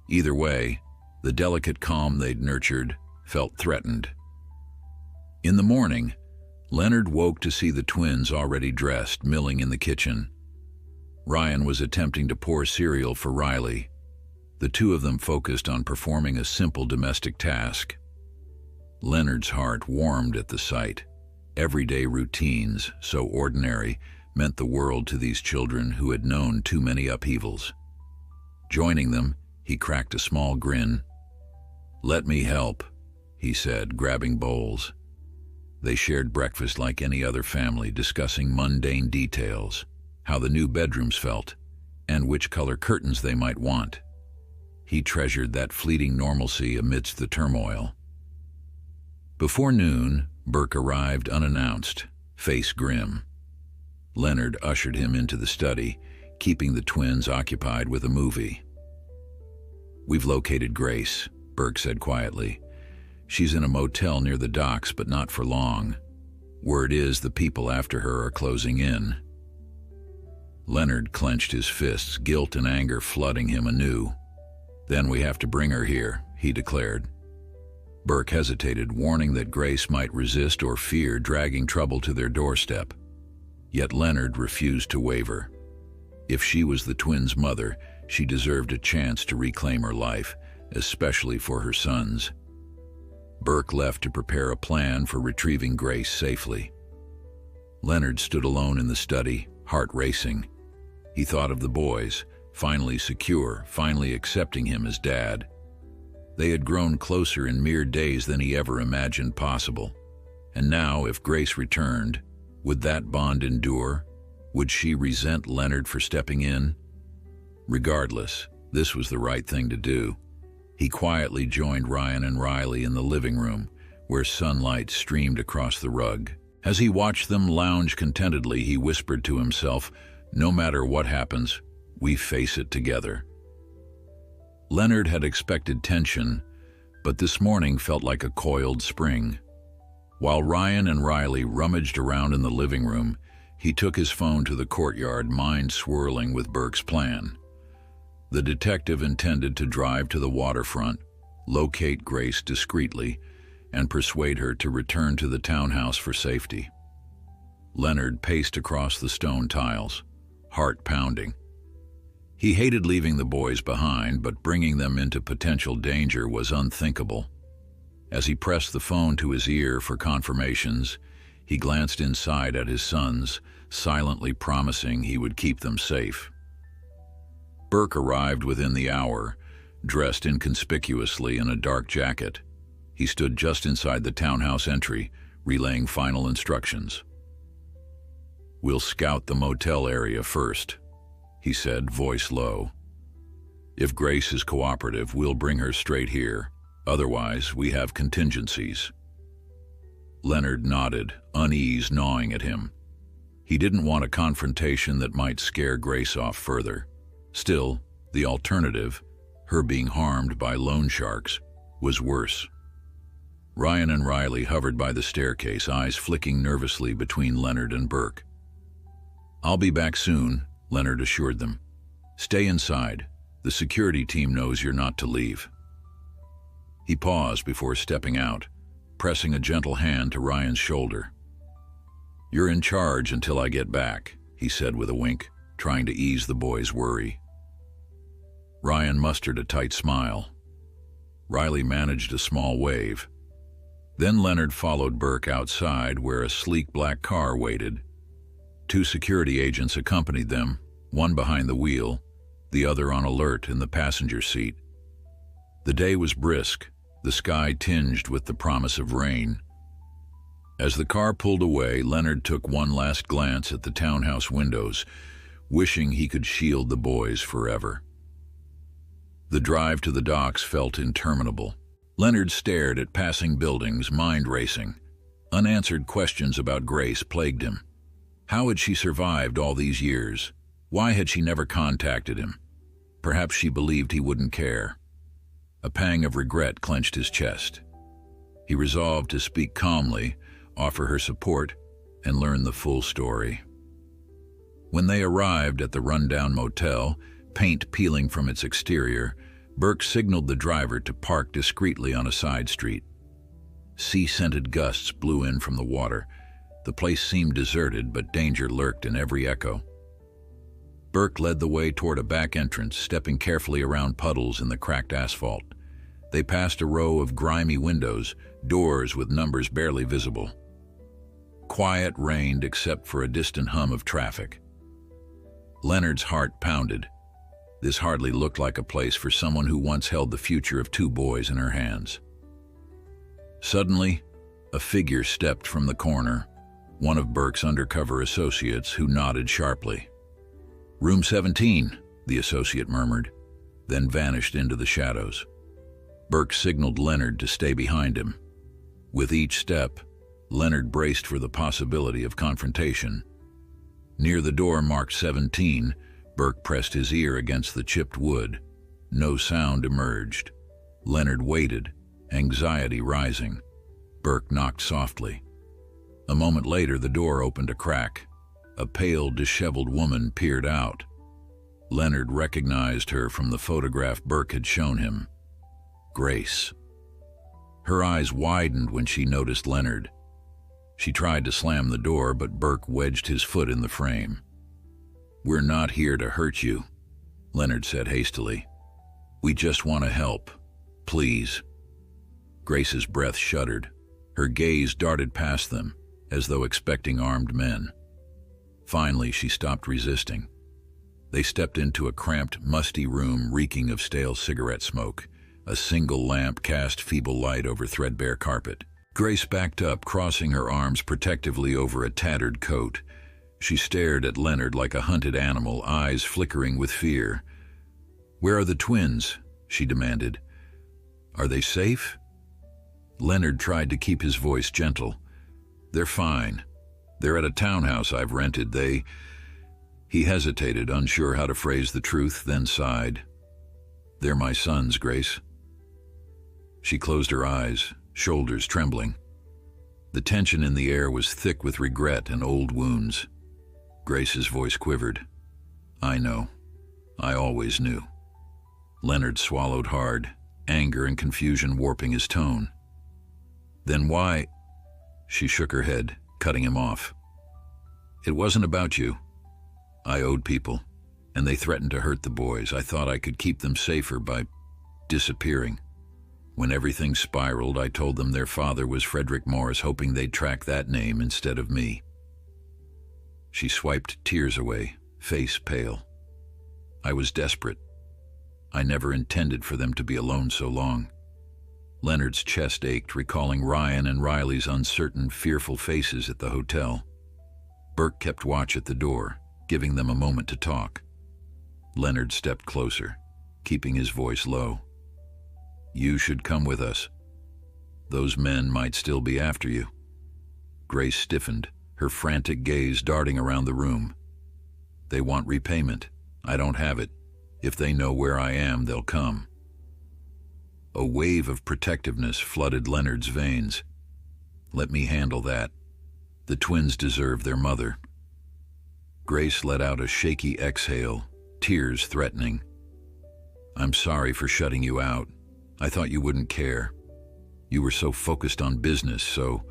Either way, the delicate calm they'd nurtured felt threatened. In the morning, Leonard woke to see the twins already dressed, milling in the kitchen. Ryan was attempting to pour cereal for Riley. The two of them focused on performing a simple domestic task. Leonard's heart warmed at the sight. Everyday routines, so ordinary, meant the world to these children who had known too many upheavals. Joining them, he cracked a small grin. "Let me help," he said, grabbing bowls. They shared breakfast like any other family, discussing mundane details, how the new bedrooms felt, and which color curtains they might want. He treasured that fleeting normalcy amidst the turmoil. Before noon, Burke arrived unannounced, face grim. Leonard ushered him into the study, keeping the twins occupied with a movie. "We've located Grace," Burke said quietly. "She's in a motel near the docks, but not for long. Word is the people after her are closing in." Leonard clenched his fists, guilt and anger flooding him anew. "Then we have to bring her here," he declared. Burke hesitated, warning that Grace might resist or fear dragging trouble to their doorstep. Yet Leonard refused to waver. If she was the twins' mother, she deserved a chance to reclaim her life, especially for her sons. Burke left to prepare a plan for retrieving Grace safely. Leonard stood alone in the study, heart racing. He thought of the boys, finally secure, finally accepting him as dad. They had grown closer in mere days than he ever imagined possible. And now, if Grace returned, would that bond endure? Would she resent Leonard for stepping in? Regardless, this was the right thing to do. He quietly joined Ryan and Riley in the living room, where sunlight streamed across the rug. As he watched them lounge contentedly, he whispered to himself, "No matter what happens, we face it together." Leonard had expected tension, but this morning felt like a coiled spring. While Ryan and Riley rummaged around in the living room, he took his phone to the courtyard, mind swirling with Burke's plan. The detective intended to drive to the waterfront, locate Grace discreetly, and persuade her to return to the townhouse for safety. Leonard paced across the stone tiles, heart pounding. He hated leaving the boys behind, but bringing them into potential danger was unthinkable. As he pressed the phone to his ear for confirmations, he glanced inside at his sons, silently promising he would keep them safe. Burke arrived within the hour, dressed inconspicuously in a dark jacket. He stood just inside the townhouse entry, relaying final instructions. "We'll scout the motel area first," he said, voice low. "If Grace is cooperative, we'll bring her straight here. Otherwise, we have contingencies." Leonard nodded, unease gnawing at him. He didn't want a confrontation that might scare Grace off further. Still, the alternative, her being harmed by loan sharks, was worse. Ryan and Riley hovered by the staircase, eyes flicking nervously between Leonard and Burke. "I'll be back soon," Leonard assured them. "Stay inside. The security team knows you're not to leave." He paused before stepping out, pressing a gentle hand to Ryan's shoulder. "You're in charge until I get back," he said with a wink, trying to ease the boys' worry. Ryan mustered a tight smile. Riley managed a small wave. Then Leonard followed Burke outside, where a sleek black car waited. 2 security agents accompanied them, one behind the wheel, the other on alert in the passenger seat. The day was brisk, the sky tinged with the promise of rain. As the car pulled away, Leonard took one last glance at the townhouse windows, wishing he could shield the boys forever. The drive to the docks felt interminable. Leonard stared at passing buildings, mind racing. Unanswered questions about Grace plagued him. How had she survived all these years? Why had she never contacted him? Perhaps she believed he wouldn't care. A pang of regret clenched his chest. He resolved to speak calmly, offer her support, and learn the full story. When they arrived at the rundown motel, paint peeling from its exterior, Burke signaled the driver to park discreetly on a side street. Sea-scented gusts blew in from the water. The place seemed deserted, but danger lurked in every echo. Burke led the way toward a back entrance, stepping carefully around puddles in the cracked asphalt. They passed a row of grimy windows, doors with numbers barely visible. Quiet reigned except for a distant hum of traffic. Leonard's heart pounded. This hardly looked like a place for someone who once held the future of two boys in her hands. Suddenly, a figure stepped from the corner, one of Burke's undercover associates, who nodded sharply. "Room 17, the associate murmured, then vanished into the shadows. Burke signaled Leonard to stay behind him. With each step, Leonard braced for the possibility of confrontation. Near the door marked 17, Burke pressed his ear against the chipped wood. No sound emerged. Leonard waited, anxiety rising. Burke knocked softly. A moment later, the door opened a crack. A pale, disheveled woman peered out. Leonard recognized her from the photograph Burke had shown him. Grace. Her eyes widened when she noticed Leonard. She tried to slam the door, but Burke wedged his foot in the frame. "We're not here to hurt you," Leonard said hastily. "We just want to help. Please." Grace's breath shuddered. Her gaze darted past them, as though expecting armed men. Finally, she stopped resisting. They stepped into a cramped, musty room reeking of stale cigarette smoke. A single lamp cast feeble light over threadbare carpet. Grace backed up, crossing her arms protectively over a tattered coat. She stared at Leonard like a hunted animal, eyes flickering with fear. "Where are the twins?" she demanded. "Are they safe?" Leonard tried to keep his voice gentle. "They're fine. They're at a townhouse I've rented. He hesitated, unsure how to phrase the truth, then sighed. "They're my sons, Grace." She closed her eyes, shoulders trembling. The tension in the air was thick with regret and old wounds. Grace's voice quivered. "I know. I always knew." Leonard swallowed hard, anger and confusion warping his tone. "Then why?" She shook her head, cutting him off. "It wasn't about you. I owed people, and they threatened to hurt the boys. I thought I could keep them safer by disappearing. When everything spiraled, I told them their father was Frederick Morris, hoping they'd track that name instead of me." She swiped tears away, face pale. "I was desperate. I never intended for them to be alone so long." Leonard's chest ached, recalling Ryan and Riley's uncertain, fearful faces at the hotel. Burke kept watch at the door, giving them a moment to talk. Leonard stepped closer, keeping his voice low. "You should come with us. Those men might still be after you." Grace stiffened, her frantic gaze darting around the room. "They want repayment. I don't have it. If they know where I am, they'll come." A wave of protectiveness flooded Leonard's veins. "Let me handle that. The twins deserve their mother." Grace let out a shaky exhale, tears threatening. "I'm sorry for shutting you out. I thought you wouldn't care. You were so focused on business, so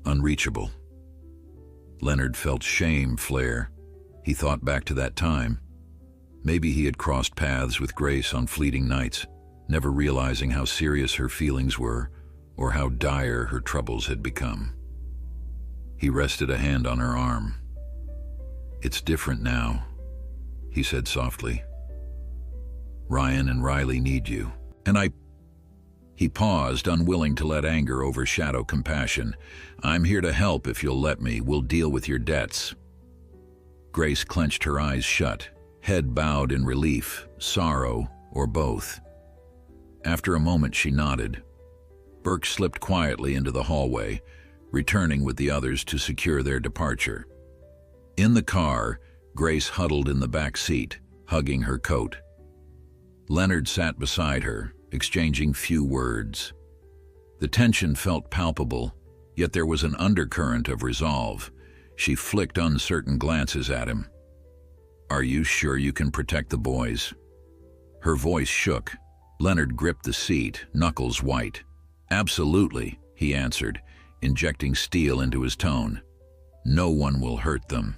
unreachable." Leonard felt shame flare. He thought back to that time. Maybe he had crossed paths with Grace on fleeting nights, never realizing how serious her feelings were or how dire her troubles had become. He rested a hand on her arm. "It's different now," he said softly. "Ryan and Riley need you. And He paused, unwilling to let anger overshadow compassion. "I'm here to help if you'll let me. We'll deal with your debts." Grace clenched her eyes shut, head bowed in relief, sorrow, or both. After a moment, she nodded. Burke slipped quietly into the hallway, returning with the others to secure their departure. In the car, Grace huddled in the back seat, hugging her coat. Leonard sat beside her, exchanging few words. The tension felt palpable, yet there was an undercurrent of resolve. She flicked uncertain glances at him. Are you sure you can protect the boys? Her voice shook. Leonard gripped the seat, knuckles white. Absolutely, he answered, injecting steel into his tone. No one will hurt them.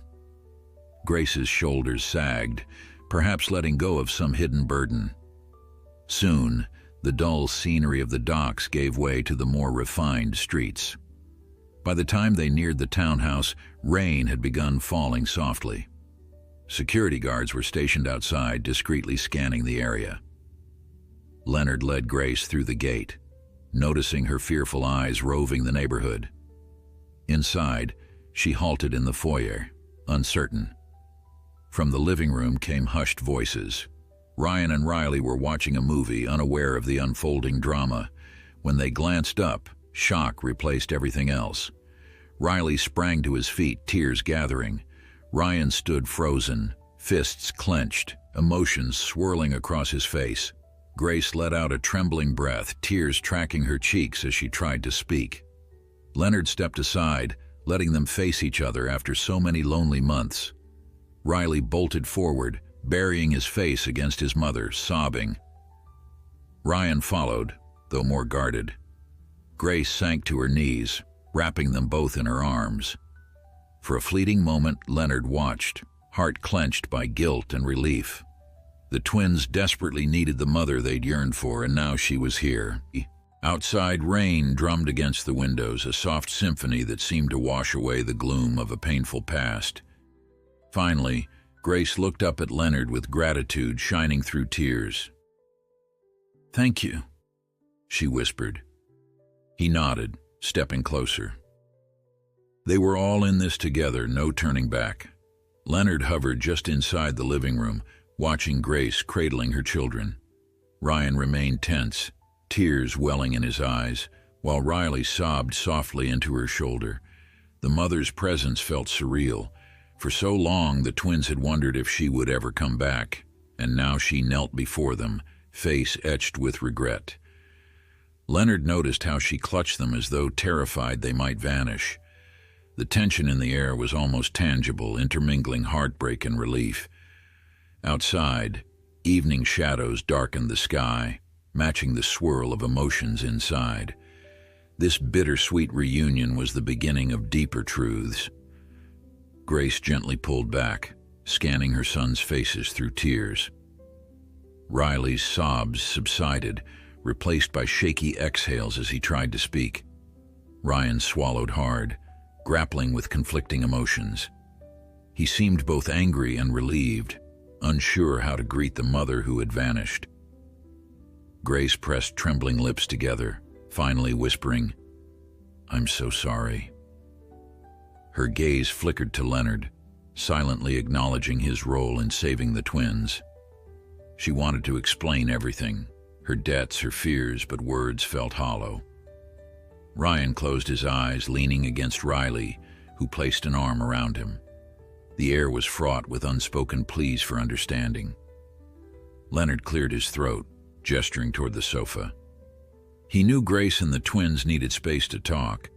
Grace's shoulders sagged, perhaps letting go of some hidden burden. Soon, the dull scenery of the docks gave way to the more refined streets. By the time they neared the townhouse, rain had begun falling softly. Security guards were stationed outside, discreetly scanning the area. Leonard led Grace through the gate, noticing her fearful eyes roving the neighborhood. Inside, she halted in the foyer, uncertain. From the living room came hushed voices. Ryan and Riley were watching a movie, unaware of the unfolding drama. When they glanced up, shock replaced everything else. Riley sprang to his feet, tears gathering. Ryan stood frozen, fists clenched, emotions swirling across his face. Grace let out a trembling breath, tears tracking her cheeks as she tried to speak. Leonard stepped aside, letting them face each other after so many lonely months. Riley bolted forward, burying his face against his mother, sobbing. Ryan followed, though more guarded. Grace sank to her knees, wrapping them both in her arms. For a fleeting moment, Leonard watched, heart clenched by guilt and relief. The twins desperately needed the mother they'd yearned for, and now she was here. Outside, rain drummed against the windows, a soft symphony that seemed to wash away the gloom of a painful past. Finally, Grace looked up at Leonard with gratitude shining through tears. "Thank you," she whispered. He nodded, stepping closer. They were all in this together, no turning back. Leonard hovered just inside the living room, watching Grace cradling her children. Ryan remained tense, tears welling in his eyes, while Riley sobbed softly into her shoulder. The mother's presence felt surreal. For so long, the twins had wondered if she would ever come back, and now she knelt before them, face etched with regret. Leonard noticed how she clutched them as though terrified they might vanish. The tension in the air was almost tangible, intermingling heartbreak and relief. Outside, evening shadows darkened the sky, matching the swirl of emotions inside. This bittersweet reunion was the beginning of deeper truths. Grace gently pulled back, scanning her sons' faces through tears. Riley's sobs subsided, replaced by shaky exhales as he tried to speak. Ryan swallowed hard, grappling with conflicting emotions. He seemed both angry and relieved, unsure how to greet the mother who had vanished. Grace pressed trembling lips together, finally whispering, "I'm so sorry." Her gaze flickered to Leonard, silently acknowledging his role in saving the twins. She wanted to explain everything, her debts, her fears, but words felt hollow. Ryan closed his eyes, leaning against Riley, who placed an arm around him. The air was fraught with unspoken pleas for understanding. Leonard cleared his throat, gesturing toward the sofa. He knew Grace and the twins needed space to talk,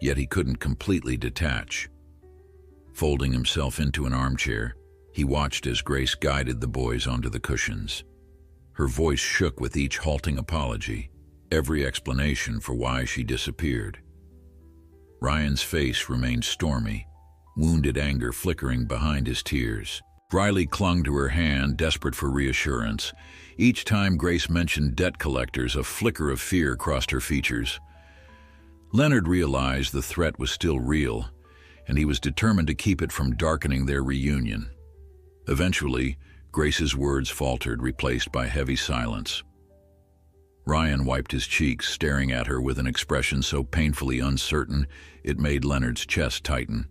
yet he couldn't completely detach. Folding himself into an armchair, he watched as Grace guided the boys onto the cushions. Her voice shook with each halting apology, every explanation for why she disappeared. Ryan's face remained stormy, wounded anger flickering behind his tears. Riley clung to her hand, desperate for reassurance. Each time Grace mentioned debt collectors, a flicker of fear crossed her features. Leonard realized the threat was still real, and he was determined to keep it from darkening their reunion. Eventually, Grace's words faltered, replaced by heavy silence. Ryan wiped his cheeks, staring at her with an expression so painfully uncertain it made Leonard's chest tighten.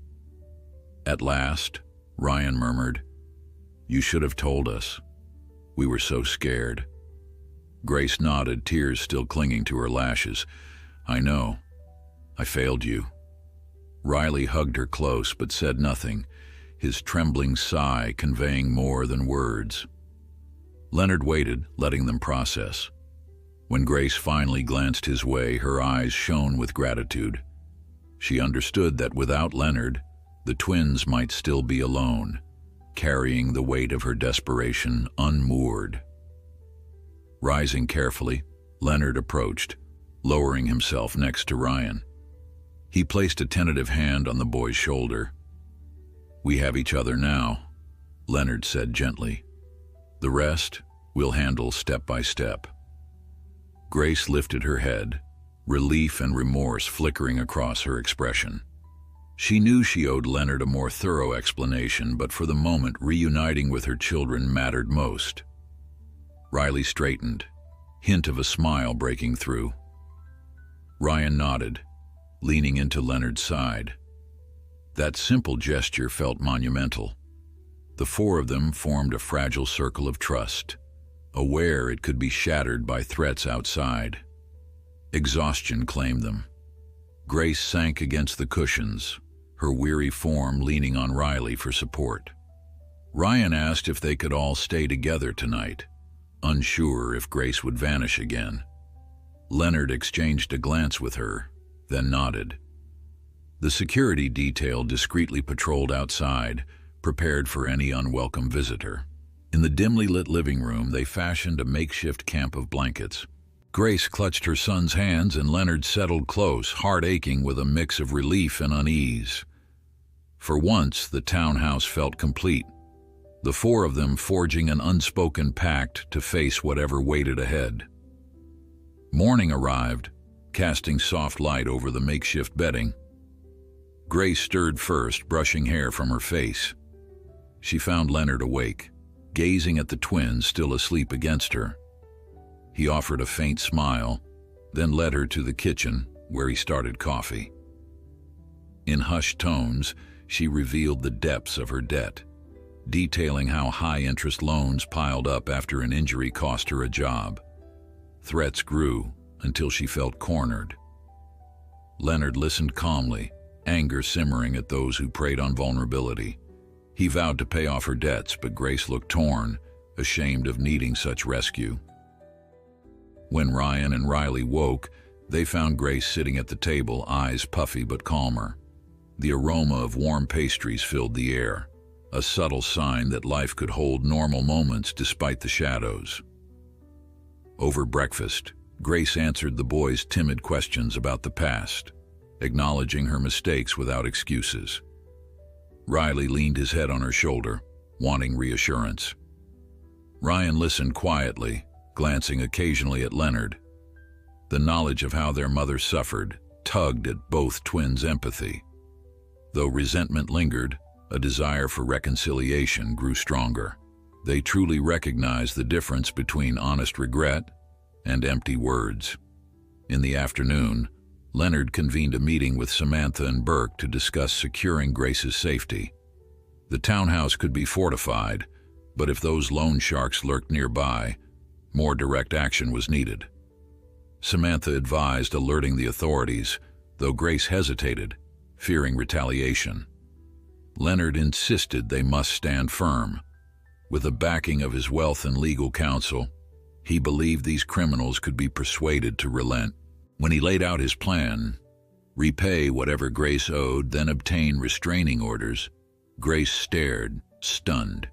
At last, Ryan murmured, "You should have told us. We were so scared." Grace nodded, tears still clinging to her lashes. "I know. I failed you." Riley hugged her close but said nothing, his trembling sigh conveying more than words. Leonard waited, letting them process. When Grace finally glanced his way, her eyes shone with gratitude. She understood that without Leonard, the twins might still be alone, carrying the weight of her desperation unmoored. Rising carefully, Leonard approached, lowering himself next to Ryan. He placed a tentative hand on the boy's shoulder. "We have each other now," Leonard said gently. "The rest we'll handle step by step." Grace lifted her head, relief and remorse flickering across her expression. She knew she owed Leonard a more thorough explanation, but for the moment reuniting with her children mattered most. Riley straightened, hint of a smile breaking through. Ryan nodded, leaning into Leonard's side. That simple gesture felt monumental. The four of them formed a fragile circle of trust, aware it could be shattered by threats outside. Exhaustion claimed them. Grace sank against the cushions, her weary form leaning on Riley for support. Ryan asked if they could all stay together tonight, unsure if Grace would vanish again. Leonard exchanged a glance with her, then nodded. The security detail discreetly patrolled outside, prepared for any unwelcome visitor. In the dimly lit living room, they fashioned a makeshift camp of blankets. Grace clutched her son's hands and Leonard settled close, heart aching with a mix of relief and unease. For once, the townhouse felt complete, the four of them forging an unspoken pact to face whatever waited ahead. Morning arrived, casting soft light over the makeshift bedding. Grace stirred first, brushing hair from her face. She found Leonard awake, gazing at the twins still asleep against her. He offered a faint smile, then led her to the kitchen, where he started coffee. In hushed tones, she revealed the depths of her debt, detailing how high-interest loans piled up after an injury cost her a job. Threats grew until she felt cornered. Leonard listened calmly, anger simmering at those who preyed on vulnerability. He vowed to pay off her debts, but Grace looked torn, ashamed of needing such rescue. When Ryan and Riley woke, they found Grace sitting at the table, eyes puffy but calmer. The aroma of warm pastries filled the air, a subtle sign that life could hold normal moments despite the shadows. Over breakfast, Grace answered the boys' timid questions about the past, acknowledging her mistakes without excuses. Riley leaned his head on her shoulder, wanting reassurance. Ryan listened quietly, glancing occasionally at Leonard. The knowledge of how their mother suffered tugged at both twins' empathy. Though resentment lingered, a desire for reconciliation grew stronger. They truly recognized the difference between honest regret and empty words. In the afternoon, Leonard convened a meeting with Samantha and Burke to discuss securing Grace's safety. The townhouse could be fortified, but if those loan sharks lurked nearby, more direct action was needed. Samantha advised alerting the authorities, though Grace hesitated, fearing retaliation. Leonard insisted they must stand firm. With the backing of his wealth and legal counsel, he believed these criminals could be persuaded to relent. When he laid out his plan, repay whatever Grace owed, then obtain restraining orders, Grace stared, stunned.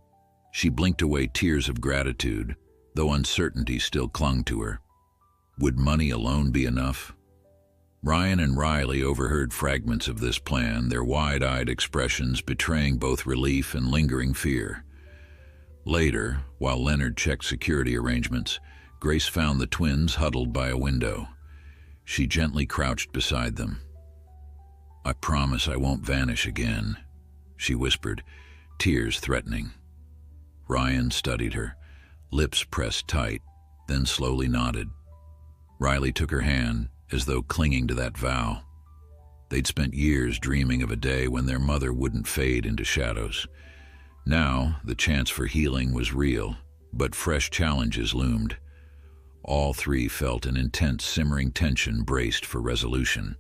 She blinked away tears of gratitude, though uncertainty still clung to her. Would money alone be enough? Ryan and Riley overheard fragments of this plan, their wide-eyed expressions betraying both relief and lingering fear. Later, while Leonard checked security arrangements, Grace found the twins huddled by a window. She gently crouched beside them. "I promise I won't vanish again," she whispered, tears threatening. Ryan studied her, lips pressed tight, then slowly nodded. Riley took her hand, as though clinging to that vow. They'd spent years dreaming of a day when their mother wouldn't fade into shadows. Now, the chance for healing was real, but fresh challenges loomed. All three felt an intense simmering tension, braced for resolution.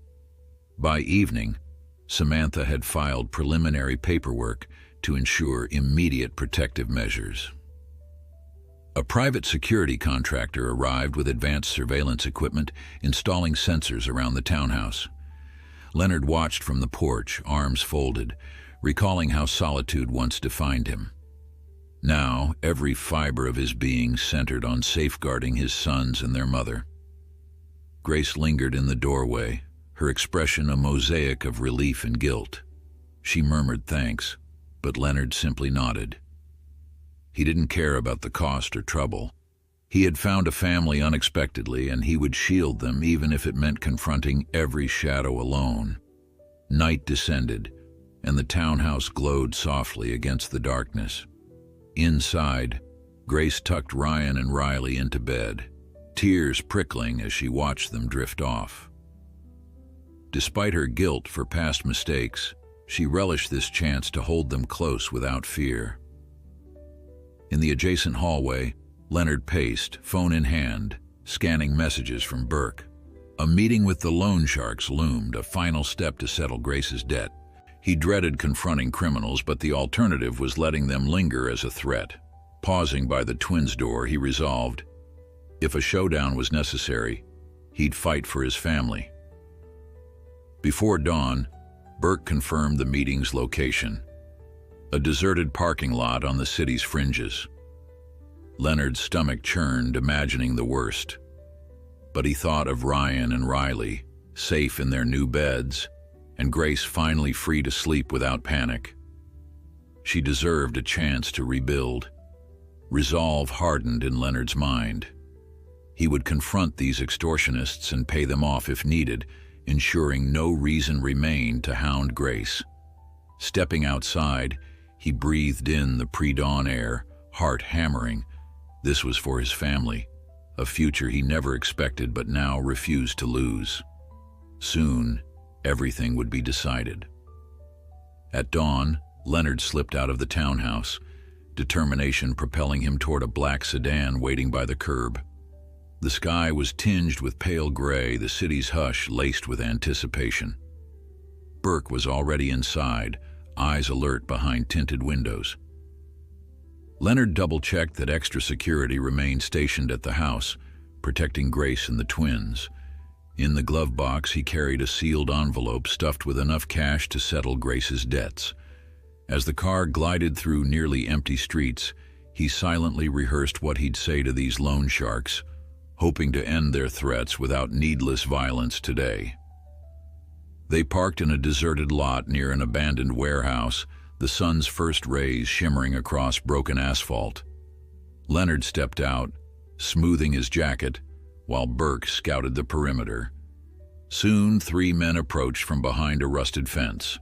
By evening, Samantha had filed preliminary paperwork to ensure immediate protective measures. A private security contractor arrived with advanced surveillance equipment, installing sensors around the townhouse. Leonard watched from the porch, arms folded, recalling how solitude once defined him. Now, every fiber of his being centered on safeguarding his sons and their mother. Grace lingered in the doorway, her expression a mosaic of relief and guilt. She murmured thanks, but Leonard simply nodded. He didn't care about the cost or trouble. He had found a family unexpectedly, and he would shield them even if it meant confronting every shadow alone. Night descended, and the townhouse glowed softly against the darkness. Inside, Grace tucked Ryan and Riley into bed, tears prickling as she watched them drift off. Despite her guilt for past mistakes, she relished this chance to hold them close without fear. In the adjacent hallway, Leonard paced, phone in hand, scanning messages from Burke. A meeting with the loan sharks loomed, a final step to settle Grace's debt. He dreaded confronting criminals, but the alternative was letting them linger as a threat. Pausing by the twins' door, he resolved, if a showdown was necessary, he'd fight for his family. Before dawn, Burke confirmed the meeting's location, a deserted parking lot on the city's fringes. Leonard's stomach churned, imagining the worst. But he thought of Ryan and Riley, safe in their new beds, and Grace finally free to sleep without panic. She deserved a chance to rebuild. Resolve hardened in Leonard's mind. He would confront these extortionists and pay them off if needed, ensuring no reason remained to hound Grace. Stepping outside, he breathed in the pre-dawn air, heart hammering. This was for his family, a future he never expected but now refused to lose. Soon, everything would be decided. At dawn, Leonard slipped out of the townhouse, determination propelling him toward a black sedan waiting by the curb. The sky was tinged with pale gray, the city's hush laced with anticipation. Burke was already inside, eyes alert behind tinted windows. Leonard double-checked that extra security remained stationed at the house, protecting Grace and the twins. In the glove box, he carried a sealed envelope stuffed with enough cash to settle Grace's debts. As the car glided through nearly empty streets, he silently rehearsed what he'd say to these loan sharks, hoping to end their threats without needless violence today. They parked in a deserted lot near an abandoned warehouse, the sun's first rays shimmering across broken asphalt. Leonard stepped out, smoothing his jacket, while Burke scouted the perimeter. Soon, 3 men approached from behind a rusted fence.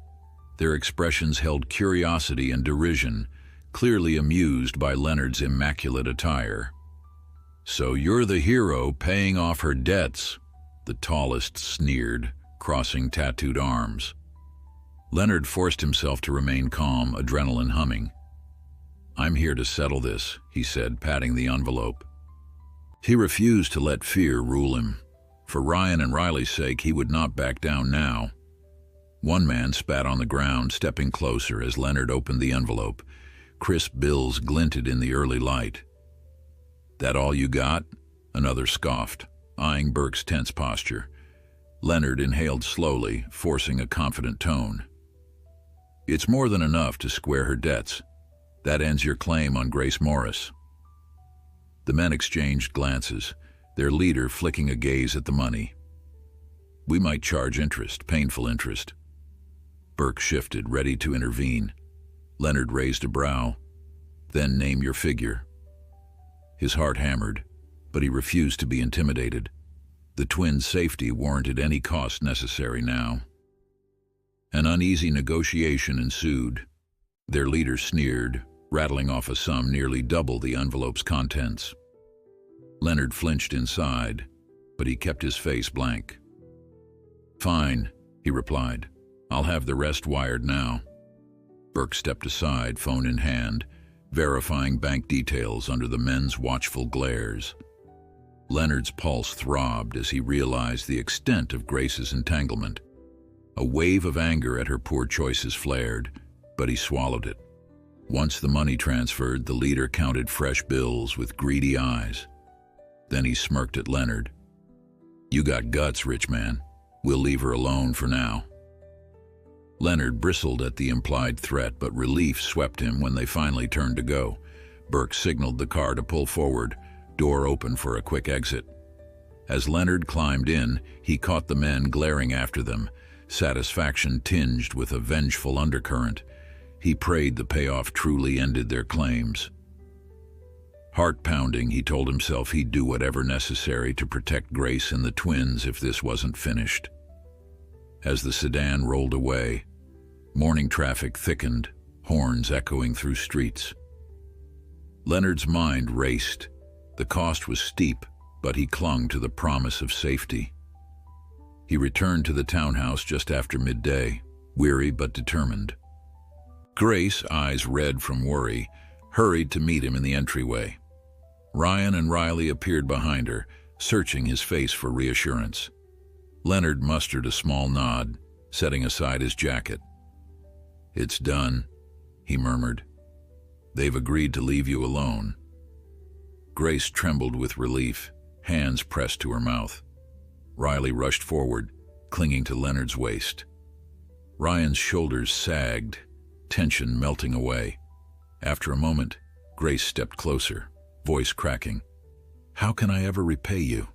Their expressions held curiosity and derision, clearly amused by Leonard's immaculate attire. "So you're the hero paying off her debts," the tallest sneered, crossing tattooed arms. Leonard forced himself to remain calm, adrenaline humming. "I'm here to settle this," he said, patting the envelope. He refused to let fear rule him. For Ryan and Riley's sake, he would not back down now. One man spat on the ground, stepping closer as Leonard opened the envelope. Crisp bills glinted in the early light. "That all you got?" Another scoffed, eyeing Burke's tense posture. Leonard inhaled slowly, forcing a confident tone. "It's more than enough to square her debts. That ends your claim on Grace Morris." The men exchanged glances, their leader flicking a gaze at the money. "We might charge interest, painful interest." Burke shifted, ready to intervene. Leonard raised a brow. "Then name your figure." His heart hammered, but he refused to be intimidated. The twins' safety warranted any cost necessary now. An uneasy negotiation ensued. Their leader sneered, rattling off a sum nearly double the envelope's contents. Leonard flinched inside, but he kept his face blank. "Fine," he replied. "I'll have the rest wired now." Burke stepped aside, phone in hand, verifying bank details under the men's watchful glares. Leonard's pulse throbbed as he realized the extent of Grace's entanglement. A wave of anger at her poor choices flared, but he swallowed it. Once the money transferred, the leader counted fresh bills with greedy eyes. Then he smirked at Leonard. "You got guts, rich man. We'll leave her alone for now." Leonard bristled at the implied threat, but relief swept him when they finally turned to go. Burke signaled the car to pull forward, door open for a quick exit. As Leonard climbed in, he caught the men glaring after them, satisfaction tinged with a vengeful undercurrent. He prayed the payoff truly ended their claims. Heart-pounding, he told himself he'd do whatever necessary to protect Grace and the twins if this wasn't finished. As the sedan rolled away, morning traffic thickened, horns echoing through streets. Leonard's mind raced. The cost was steep, but he clung to the promise of safety. He returned to the townhouse just after midday, weary but determined. Grace, eyes red from worry, hurried to meet him in the entryway. Ryan and Riley appeared behind her, searching his face for reassurance. Leonard mustered a small nod, setting aside his jacket. "It's done," he murmured. "They've agreed to leave you alone." Grace trembled with relief, hands pressed to her mouth. Riley rushed forward, clinging to Leonard's waist. Ryan's shoulders sagged, tension melting away. After a moment, Grace stepped closer, voice cracking. "How can I ever repay you?"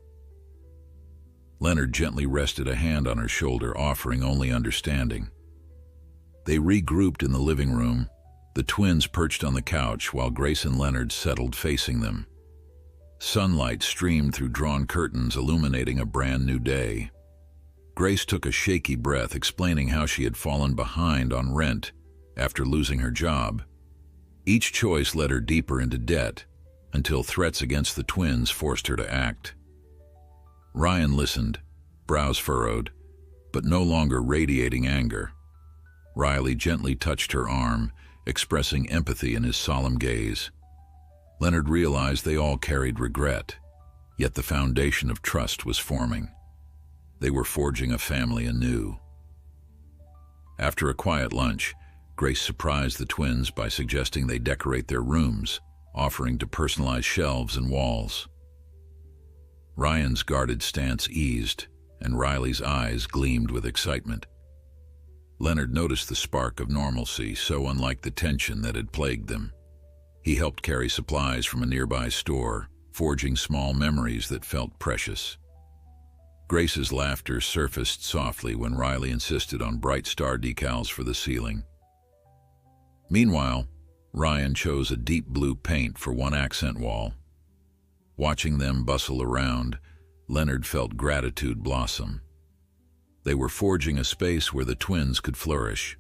Leonard gently rested a hand on her shoulder, offering only understanding. They regrouped in the living room, the twins perched on the couch while Grace and Leonard settled facing them. Sunlight streamed through drawn curtains, illuminating a brand new day. Grace took a shaky breath, explaining how she had fallen behind on rent after losing her job. Each choice led her deeper into debt, until threats against the twins forced her to act. Ryan listened, brows furrowed, but no longer radiating anger. Riley gently touched her arm, expressing empathy in his solemn gaze. Leonard realized they all carried regret, yet the foundation of trust was forming. They were forging a family anew. After a quiet lunch, Grace surprised the twins by suggesting they decorate their rooms, offering to personalize shelves and walls. Ryan's guarded stance eased, and Riley's eyes gleamed with excitement. Leonard noticed the spark of normalcy, so unlike the tension that had plagued them. He helped carry supplies from a nearby store, forging small memories that felt precious. Grace's laughter surfaced softly when Riley insisted on bright star decals for the ceiling. Meanwhile, Ryan chose a deep blue paint for one accent wall. Watching them bustle around, Leonard felt gratitude blossom. They were forging a space where the twins could flourish.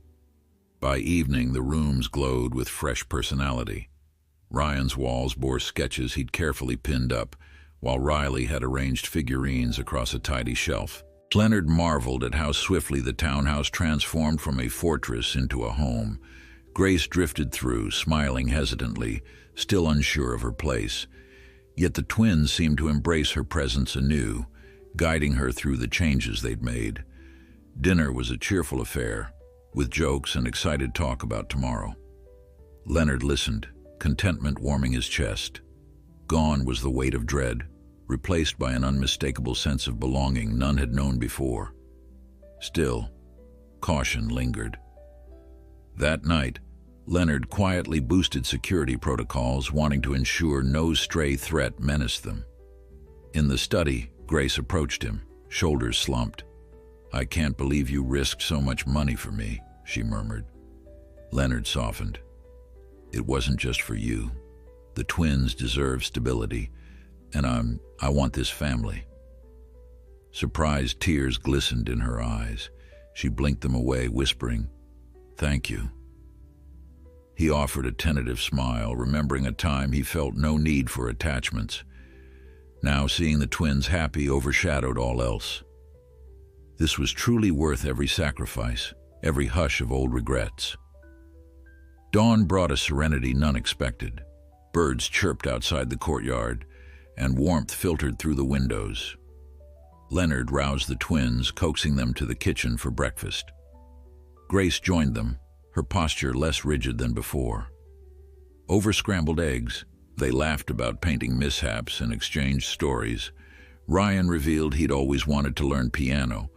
By evening, the rooms glowed with fresh personality. Ryan's walls bore sketches he'd carefully pinned up, while Riley had arranged figurines across a tidy shelf. Leonard marveled at how swiftly the townhouse transformed from a fortress into a home. Grace drifted through, smiling hesitantly, still unsure of her place. Yet the twins seemed to embrace her presence anew, guiding her through the changes they'd made. Dinner was a cheerful affair, with jokes and excited talk about tomorrow. Leonard listened, contentment warming his chest. Gone was the weight of dread, replaced by an unmistakable sense of belonging none had known before. Still, caution lingered. That night, Leonard quietly boosted security protocols, wanting to ensure no stray threat menaced them. In the study, Grace approached him, shoulders slumped. "I can't believe you risked so much money for me," she murmured. Leonard softened. "It wasn't just for you. The twins deserve stability, and I want this family." Surprised tears glistened in her eyes. She blinked them away, whispering, "Thank you." He offered a tentative smile, remembering a time he felt no need for attachments. Now seeing the twins happy overshadowed all else. This was truly worth every sacrifice, every hush of old regrets. Dawn brought a serenity none expected. Birds chirped outside the courtyard, and warmth filtered through the windows. Leonard roused the twins, coaxing them to the kitchen for breakfast. Grace joined them, her posture less rigid than before. Over scrambled eggs, they laughed about painting mishaps and exchanged stories. Ryan revealed he'd always wanted to learn piano,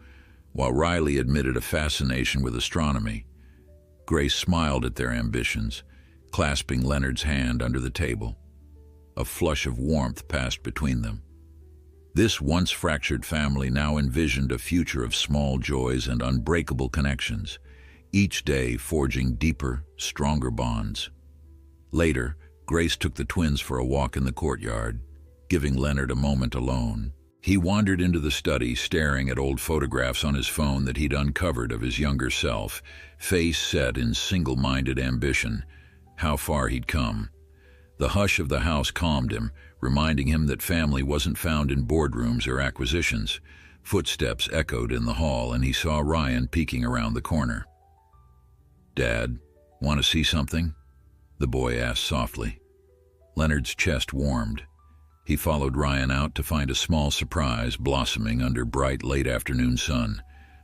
while Riley admitted a fascination with astronomy. Grace smiled at their ambitions, clasping Leonard's hand under the table. A flush of warmth passed between them. This once fractured family now envisioned a future of small joys and unbreakable connections, each day forging deeper, stronger bonds. Later, Grace took the twins for a walk in the courtyard, giving Leonard a moment alone. He wandered into the study, staring at old photographs on his phone that he'd uncovered of his younger self, face set in single-minded ambition. How far he'd come. The hush of the house calmed him, reminding him that family wasn't found in boardrooms or acquisitions. Footsteps echoed in the hall, and he saw Ryan peeking around the corner. "Dad, want to see something?" the boy asked softly. Leonard's chest warmed. He followed Ryan out to find a small surprise blossoming under bright late-afternoon sun.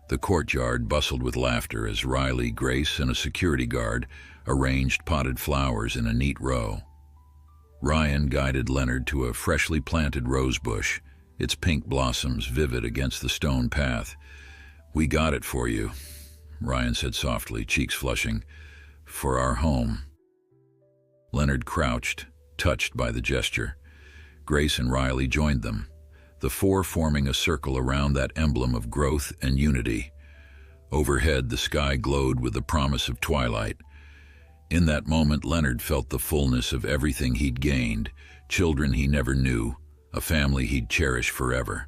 The courtyard bustled with laughter as Riley, Grace, and a security guard arranged potted flowers in a neat row. Ryan guided Leonard to a freshly planted rose bush, its pink blossoms vivid against the stone path. "We got it for you," Ryan said softly, cheeks flushing. "For our home." Leonard crouched, touched by the gesture. Grace and Riley joined them, the four forming a circle around that emblem of growth and unity. Overhead, the sky glowed with the promise of twilight. In that moment, Leonard felt the fullness of everything he'd gained, children he never knew, a family he'd cherish forever.